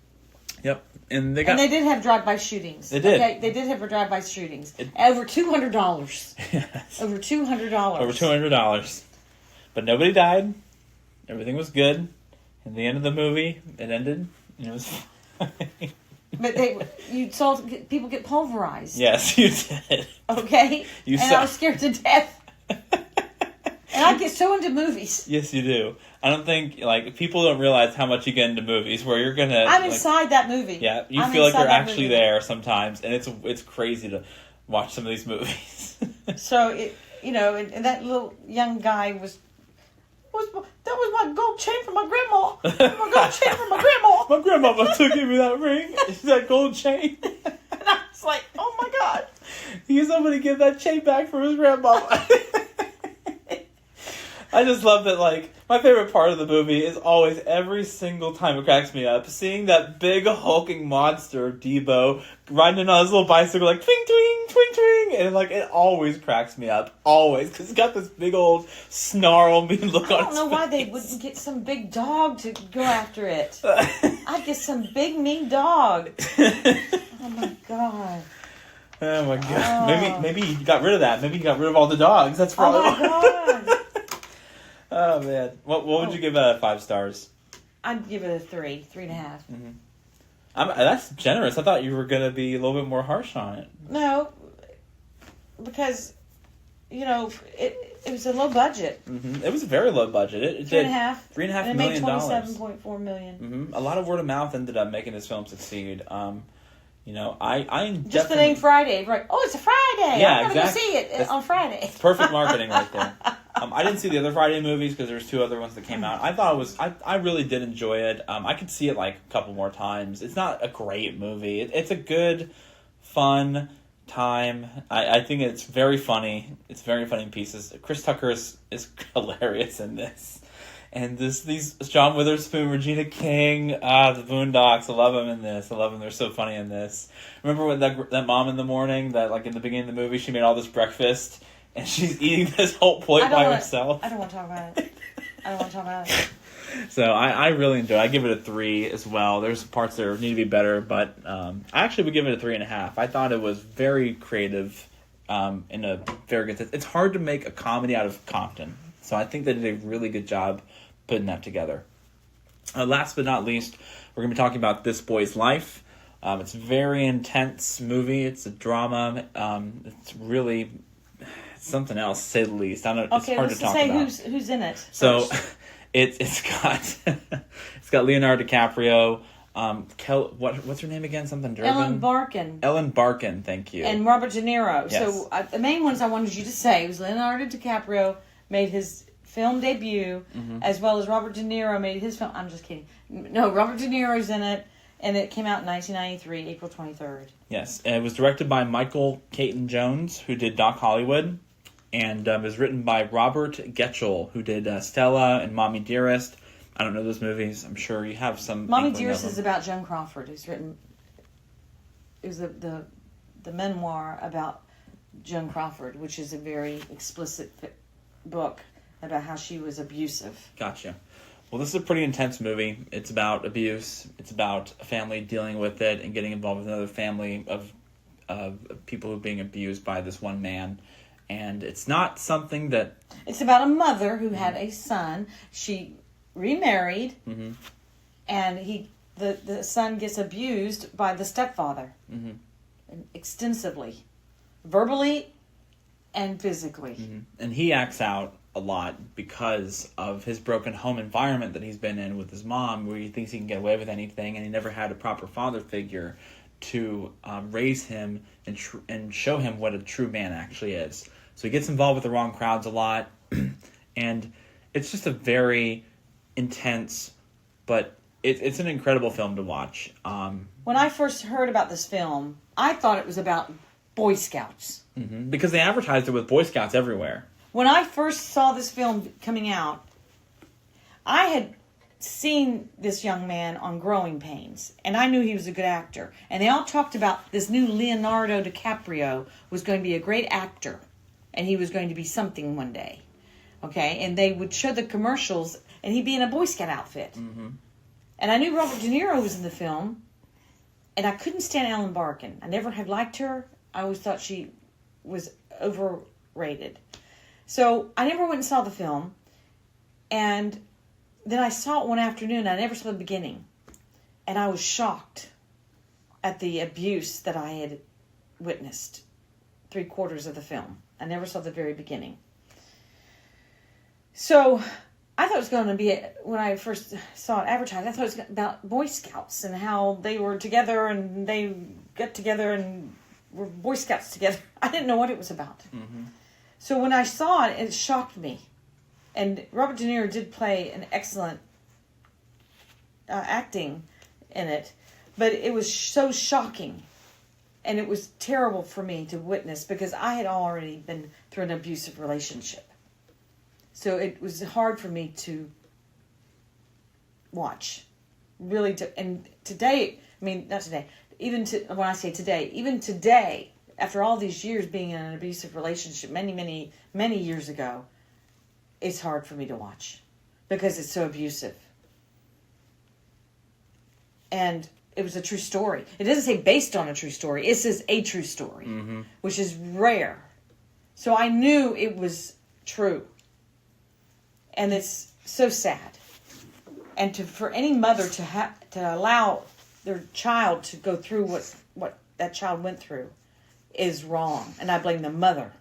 Yep. And they did have drive-by shootings. They did. Okay, they did have drive-by shootings. Over $200. Yes. Over $200. Over $200. But nobody died. Everything was good. At the end of the movie, it ended. And it was fine. But you saw people get pulverized. Yes, you did. Okay? I was scared to death. And I get so into movies. Yes, you do. I don't think, people don't realize how much you get into movies where you're gonna... I'm inside that movie. Yeah, you feel like you're actually there sometimes, and it's crazy to watch some of these movies. So, and that little young guy that was my gold chain from my grandma. My gold chain from my grandma. My grandmama took me that ring. That gold chain. And I was like, oh my God. He's somebody give that chain back from his grandmama. I just love that, my favorite part of the movie is always, every single time it cracks me up, seeing that big hulking monster, Debo, riding on his little bicycle, twing, twing, twing, twing, and, it always cracks me up. Always. Because he's got this big old snarl mean look on his face. I don't know why they wouldn't get some big dog to go after it. I'd get some big, mean dog. Oh, my God. Oh, my God. Oh. Maybe you got rid of that. Maybe you got rid of all the dogs. That's probably why. Oh, my God. Oh, man. What would you give 5 stars? I'd give it a 3, 3.5. Mm-hmm. That's generous. I thought you were going to be a little bit more harsh on it. No, because, it was a low budget. Mm-hmm. It was a very low budget. It did $3.5 million. It made $27.4 million. Mm-hmm. A lot of word of mouth ended up making this film succeed. I just the name Friday, right? Oh, it's a Friday. Yeah, I'm gonna go see it on Friday. It's perfect marketing right there. I didn't see the other Friday movies because there's 2 other ones that came out. I thought it was. I really did enjoy it. I could see it a couple more times. It's not a great movie. It's a good, fun time. I think it's very funny. It's very funny in pieces. Chris Tucker is hilarious in this. And these John Witherspoon, Regina King, the Boondocks. I love them in this. I love them. They're so funny in this. Remember when that mom in the morning that in the beginning of the movie she made all this breakfast and she's eating this whole plate by herself. I don't want to talk about it. So I really enjoy it. I give it a 3 as well. There's parts that need to be better, but I actually would give it a 3.5. I thought it was very creative, in a very good sense. It's hard to make a comedy out of Compton, so I think they did a really good job putting that together. Last but not least, we're going to be talking about This Boy's Life. It's a very intense movie. It's a drama. It's really something else, to say the least. I don't know. It's hard to talk about. Who's in it. So it's got Leonardo DiCaprio. What's her name again? Something Durbin? Ellen Barkin. Thank you. And Robert De Niro. Yes. So the main ones I wanted you to say was Leonardo DiCaprio made his film debut, as well as Robert De Niro made his film. I'm just kidding. No, Robert De Niro's in it, and it came out in 1993, April 23rd. Yes, and it was directed by Michael Caton Jones, who did Doc Hollywood, and it was written by Robert Getchell, who did Stella and Mommy Dearest. I don't know those movies. I'm sure you have some. Mommy Dearest is about Joan Crawford. It was the memoir about Joan Crawford, which is a very explicit book about how she was abusive. Gotcha. Well, this is a pretty intense movie. It's about abuse. It's about a family dealing with it and getting involved with another family of people who are being abused by this one man. And it's not something that... It's about a mother who had a son. She remarried, and the son gets abused by the stepfather. Extensively. Verbally and physically. And he acts out a lot because of his broken home environment that he's been in with his mom, where he thinks he can get away with anything, and he never had a proper father figure to raise him and show him what a true man actually is. So he gets involved with the wrong crowds a lot, and it's just a very intense, but it's an incredible film to watch. When I first heard about this film, I thought it was about Boy Scouts. Because they advertised it with Boy Scouts everywhere. When I first saw this film coming out, I had seen this young man on Growing Pains, and I knew he was a good actor. And they all talked about this new Leonardo DiCaprio was going to be a great actor, and he was going to be something one day. Okay? And they would show the commercials, and he'd be in a Boy Scout outfit. And I knew Robert De Niro was in the film, and I couldn't stand Ellen Barkin. I never had liked her. I always thought she was overrated. So I never went and saw the film, and then I saw it one afternoon. I never saw the beginning, and I was shocked. at the abuse that I had witnessed 3/4 of the film. I never saw the very beginning. So I thought it was going to be, when I first saw it advertised, I thought it was about Boy Scouts and how they were together and they got together and were Boy Scouts together. I didn't know what it was about. Mm-hmm. So when I saw it, it shocked me. And Robert De Niro did play an excellent acting in it, but it was so shocking. And it was terrible for me to witness because I had already been through an abusive relationship. So it was hard for me to watch. Really, and today, I mean, not today, even when I say today, even today, after all these years being in an abusive relationship, many, many, many years ago, it's hard for me to watch because it's so abusive. And it was a true story. It doesn't say based on a true story. It says a true story, Mm-hmm. which is rare. So I knew it was true. And it's so sad. And for any mother to allow their child to go through what that child went through is wrong. And I blame the mother.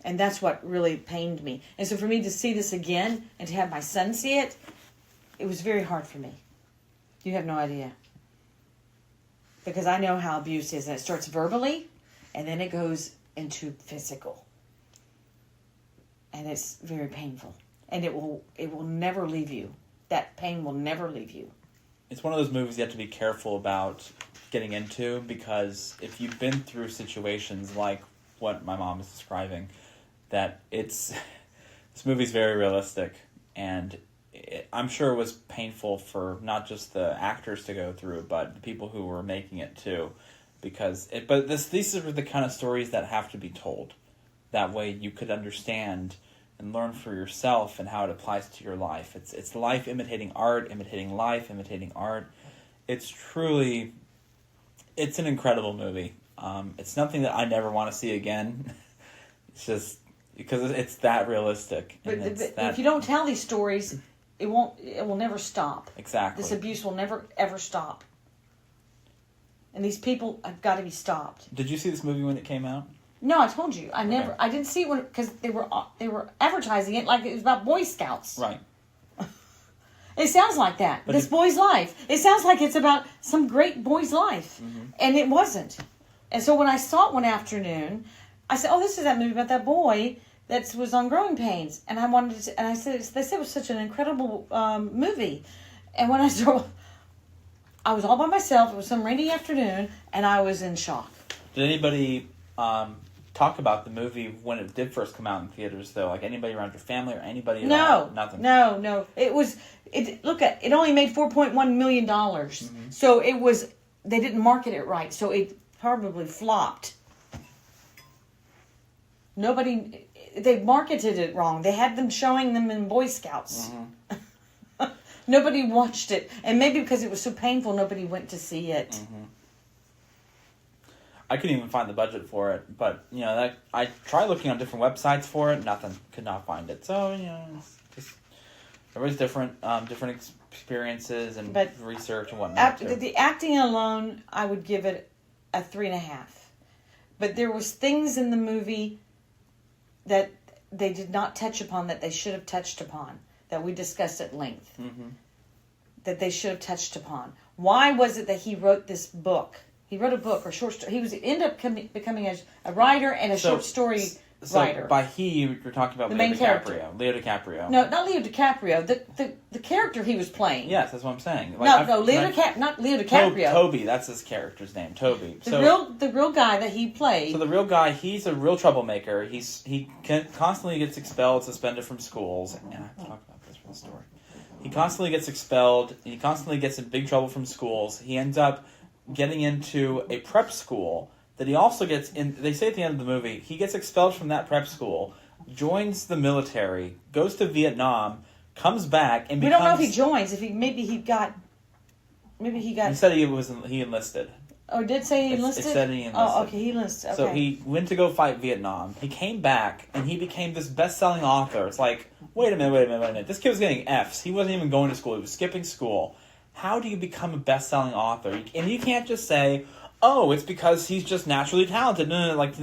And that's what really pained me. And so for me to see this again and to have my son see it, it was very hard for me. You have no idea. Because I know how abuse is. And it starts verbally, and then it goes into physical. And it's very painful. And it will never leave you. That pain will never leave you. It's one of those movies you have to be careful about getting into, because if you've been through situations like what my mom is describing, that this movie's very realistic, and I'm sure it was painful for not just the actors to go through, but the people who were making it too, because these are the kind of stories that have to be told. That way you could understand and learn for yourself and how it applies to your life. It's life imitating art, imitating life, imitating art. It's an incredible movie. It's nothing that I never want to see again. It's just because it's that realistic. But if you don't tell these stories, it will never stop. Exactly. This abuse will never, ever stop. And these people have got to be stopped. Did you see this movie when it came out? No, I told you. I didn't see it because they were advertising it like it was about Boy Scouts. Right. It sounds like that. But this boy's life. It sounds like it's about some great boy's life. Mm-hmm. And it wasn't. And so when I saw it one afternoon, I said, oh, this is that movie about that boy that was on Growing Pains. And I wanted to, and I said, they said it was such an incredible movie. And when I saw, I was all by myself. It was some rainy afternoon, and I was in shock. Did anybody talk about the movie when it did first come out in theaters, though? Like anybody around your family or anybody at all? Nothing. No. It only made $4.1 million. Mm-hmm. So they didn't market it right. So it probably flopped. They marketed it wrong. They had them showing them in Boy Scouts. Mm-hmm. Nobody watched it. And maybe because it was so painful, nobody went to see it. Mm-hmm. I couldn't even find the budget for it, but I tried looking on different websites for it. Nothing, could not find it. So it's just everybody's different, different experiences and research and whatnot. The acting alone, I would give it a 3.5. But there was things in the movie that they did not touch upon that they should have touched upon, that we discussed at length. Mm-hmm. That they should have touched upon. Why was it that he wrote this book? He wrote a book or short story. He ended up becoming a writer and a short story writer. By he, you're talking about the main character. Leo DiCaprio. No, not Leo DiCaprio. The character he was playing. Yes, that's what I'm saying. Not Leo DiCaprio. Toby, that's his character's name. Toby. The real guy that he played. So the real guy, he's a real troublemaker. He constantly gets expelled, suspended from schools. And I talked about this for the story. He constantly gets expelled. He constantly gets in big trouble from schools. He ends up getting into a prep school that he also gets in. They say at the end of the movie, he gets expelled from that prep school, joins the military, goes to Vietnam, comes back, and we don't know if he joins. Maybe he got. He said he enlisted. Oh, did say he enlisted? It said he enlisted. Oh, okay, he enlisted. Okay. So he went to go fight Vietnam. He came back, and he became this best-selling author. It's like, wait a minute. This kid was getting Fs. He wasn't even going to school. He was skipping school. how do you become a best-selling author? And you can't just say, oh, it's because he's just naturally talented. No, like,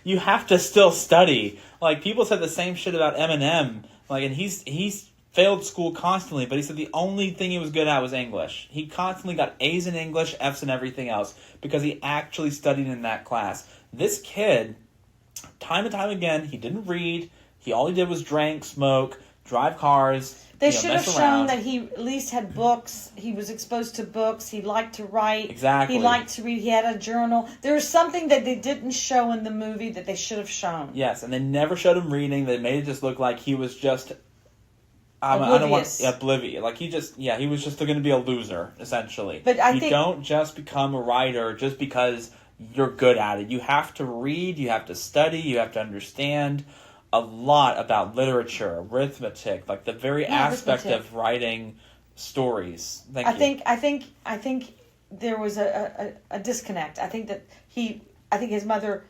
you have to still study. Like, people said the same shit about Eminem. Like, and he's failed school constantly, but he said the only thing he was good at was English. He constantly got A's in English, F's in everything else, because he actually studied in that class. This kid, time and time again, he didn't read. All he did was drink, smoke, drive cars. They should have shown that he at least had books. He was exposed to books. He liked to write. Exactly. He liked to read. He had a journal. There was something that they didn't show in the movie that they should have shown. Yes, and they never showed him reading. They made it just look like he was just... oblivious. Like, he was just going to be a loser, essentially. But I think... You don't just become a writer just because you're good at it. You have to read, you have to study, you have to understand a lot about literature, arithmetic, like the very aspect of writing stories. I think there was a disconnect. I think his mother,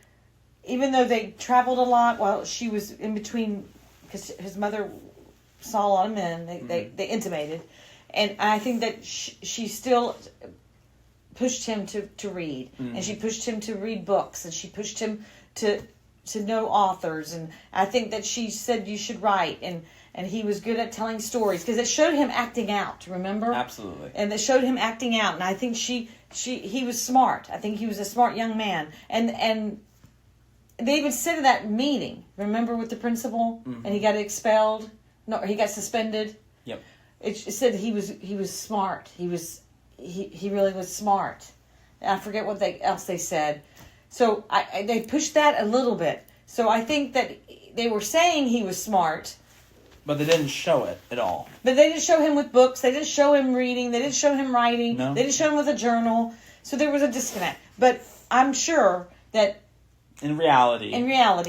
even though they traveled a lot while she was in between, because his mother saw a lot of men, they intimated, and I think that she still pushed him to read, and she pushed him to read books, and she pushed him to know authors, and I think that she said you should write, and he was good at telling stories, because it showed him acting out, remember? Absolutely. And it showed him acting out, and I think he was smart. I think he was a smart young man, and they even said in that meeting, remember, with the principal, and he got expelled? No, he got suspended. Yep. It said he was smart. He really was smart. I forget what else they said. So they pushed that a little bit. So I think that they were saying he was smart. But they didn't show it at all. But they didn't show him with books. They didn't show him reading. They didn't show him writing. No. They didn't show him with a journal. So there was a disconnect. But I'm sure that... In reality,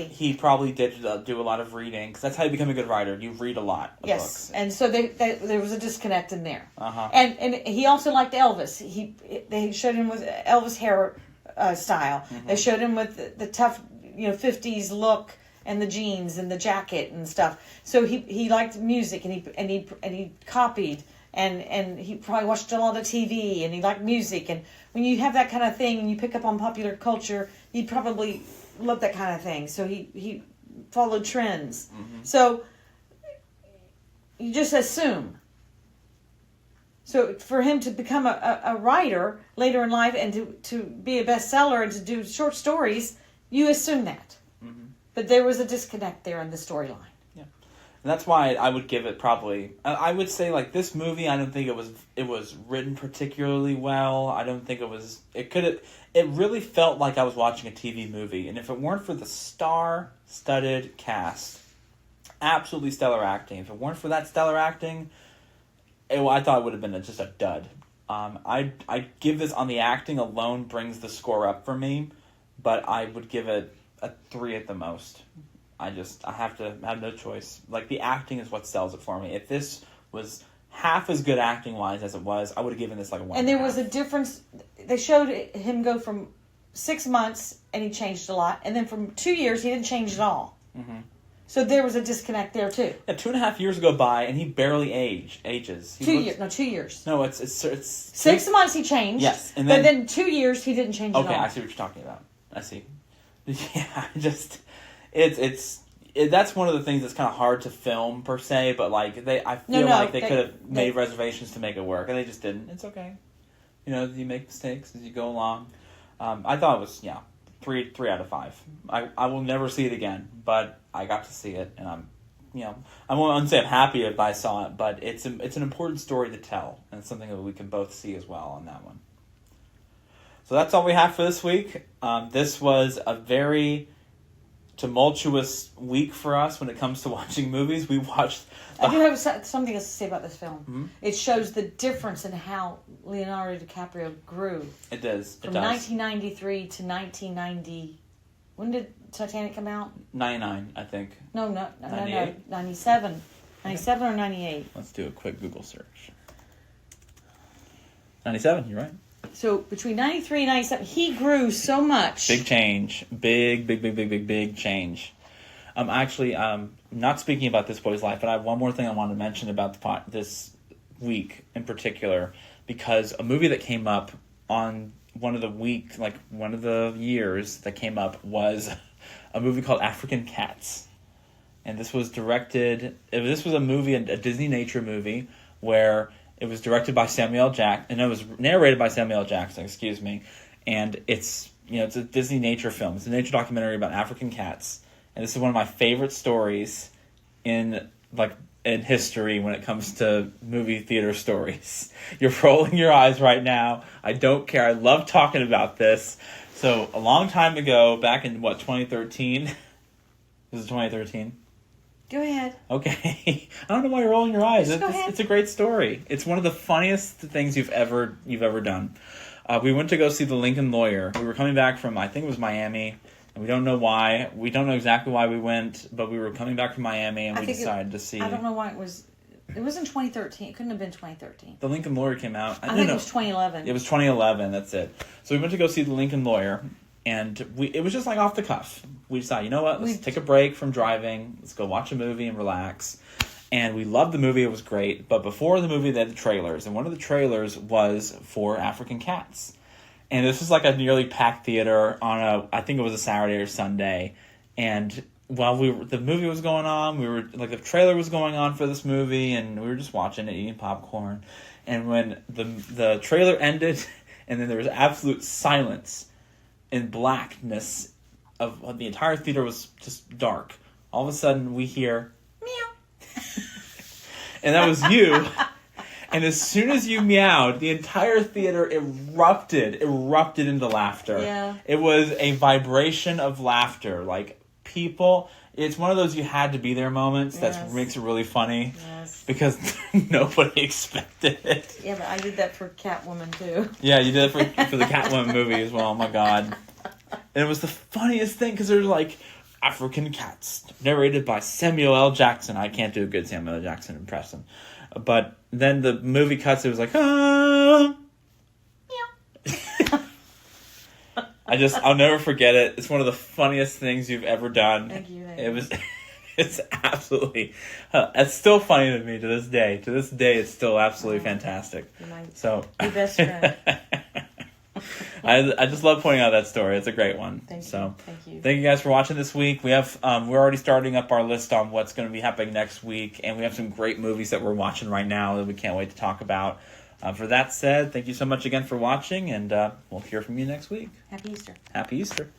he probably did do a lot of reading, because that's how you become a good writer. You read a lot of books. And so there was a disconnect in there. Uh-huh. And he also liked Elvis. They showed him with Elvis hair style. Mm-hmm. They showed him with the tough, 50s look and the jeans and the jacket and stuff. So he liked music, and he copied, and he probably watched a lot of TV, and he liked music. And when you have that kind of thing and you pick up on popular culture, you probably love that kind of thing. So he followed trends. Mm-hmm. So you just assume. So for him to become a writer later in life, and to be a bestseller and to do short stories, you assume that. Mm-hmm. But there was a disconnect there in the storyline. Yeah, and that's why I would give it probably. I would say, like, this movie, I don't think it was written particularly well. I don't think it was. It really felt like I was watching a TV movie, and if it weren't for the star-studded cast, absolutely stellar acting. If it weren't for that stellar acting, I thought it would have been just a dud. I give this, on the acting alone brings the score up for me, but I would give it a 3 at the most. I have no choice. Like, the acting is what sells it for me. If this was half as good acting-wise as it was, I would have given this like a 1.5. And there was a difference. They showed him go from 6 months, and he changed a lot, and then from 2 years, he didn't change at all. Mm-hmm. So there was a disconnect there too. Yeah, 2.5 years go by, and he barely ages. 2 years. No, 2 years. No, it's 6 months he changed. Yes, and but then 2 years he didn't change at all. Okay, I see what you're talking about. I see. Yeah, that's one of the things that's kind of hard to film per se, but like I feel like they could have made reservations to make it work, and they just didn't. It's okay. You make mistakes as you go along. I thought it was 3 out of 5. I will never see it again, but I got to see it, and I won't say I'm happy if I saw it, but it's an important story to tell, and it's something that we can both see as well on that one. So that's all we have for this week. This was a very tumultuous week for us when it comes to watching movies. We watched... I do have something else to say about this film. Mm-hmm. It shows the difference in how Leonardo DiCaprio grew. It does. From 1993 to 1990... When did Titanic come out? 99, I think. No, 97. 97 or 98? Let's do a quick Google search. 97, you're right. So between 93 and 97, he grew so much. Big change. Big change. Actually, not speaking about This Boy's Life, but I have one more thing I wanted to mention about this week in particular because a movie that came up on one of the years that came up was a movie called African Cats. And this was a movie, a Disney nature movie, where it was directed by Samuel L. Jackson, and it was narrated by Samuel L. Jackson, excuse me. And it's a Disney nature film. It's a nature documentary about African cats. And this is one of my favorite stories in history when it comes to movie theater stories. You're rolling your eyes right now. I don't care. I love talking about this. So a long time ago, back in 2013? This is 2013. Go ahead. Okay. I don't know why you're rolling your eyes. Go ahead. It's a great story. It's one of the funniest things you've ever done. We went to go see The Lincoln Lawyer. We were coming back from, I think it was Miami, and we don't know why. We don't know exactly why we went, but we were coming back from Miami, and we decided to see. I don't know why it was. It was in 2013. It couldn't have been 2013. The Lincoln Lawyer came out. I think it was 2011. It was 2011. That's it. So we went to go see The Lincoln Lawyer. And it was just like off the cuff. We decided, you know what, let's take a break from driving. Let's go watch a movie and relax. And we loved the movie. It was great. But before the movie, they had the trailers. And one of the trailers was for African Cats. And this was like a nearly packed theater on I think it was a Saturday or Sunday. And while the movie was going on, the trailer was going on for this movie. And we were just watching it, eating popcorn. And when the trailer ended, and then there was absolute silence and blackness of the entire theater was just dark. All of a sudden, we hear meow, and that was you. And as soon as you meowed, the entire theater erupted into laughter. Yeah, it was a vibration of laughter. Like people, it's one of those you had to be there moments. Yes. That makes it really funny. Yes. Because nobody expected it. Yeah, but I did that for Catwoman too. Yeah, you did it for the Catwoman movie as well. Oh my god. And it was the funniest thing because there's like African Cats narrated by Samuel L. Jackson. I can't do a good Samuel L. Jackson impression. But then the movie cuts, it was like, ah. Meow. I'll never forget it. It's one of the funniest things you've ever done. Thank you. It's absolutely, it's still funny to me to this day. To this day, it's still absolutely fantastic. Your best friend. I just love pointing out that story. It's a great one. Thank you. Thank you guys for watching this week. We have we're already starting up our list on what's going to be happening next week, and we have some great movies that we're watching right now that we can't wait to talk about. For that said, thank you so much again for watching, and we'll hear from you next week. Happy Easter. Happy Easter.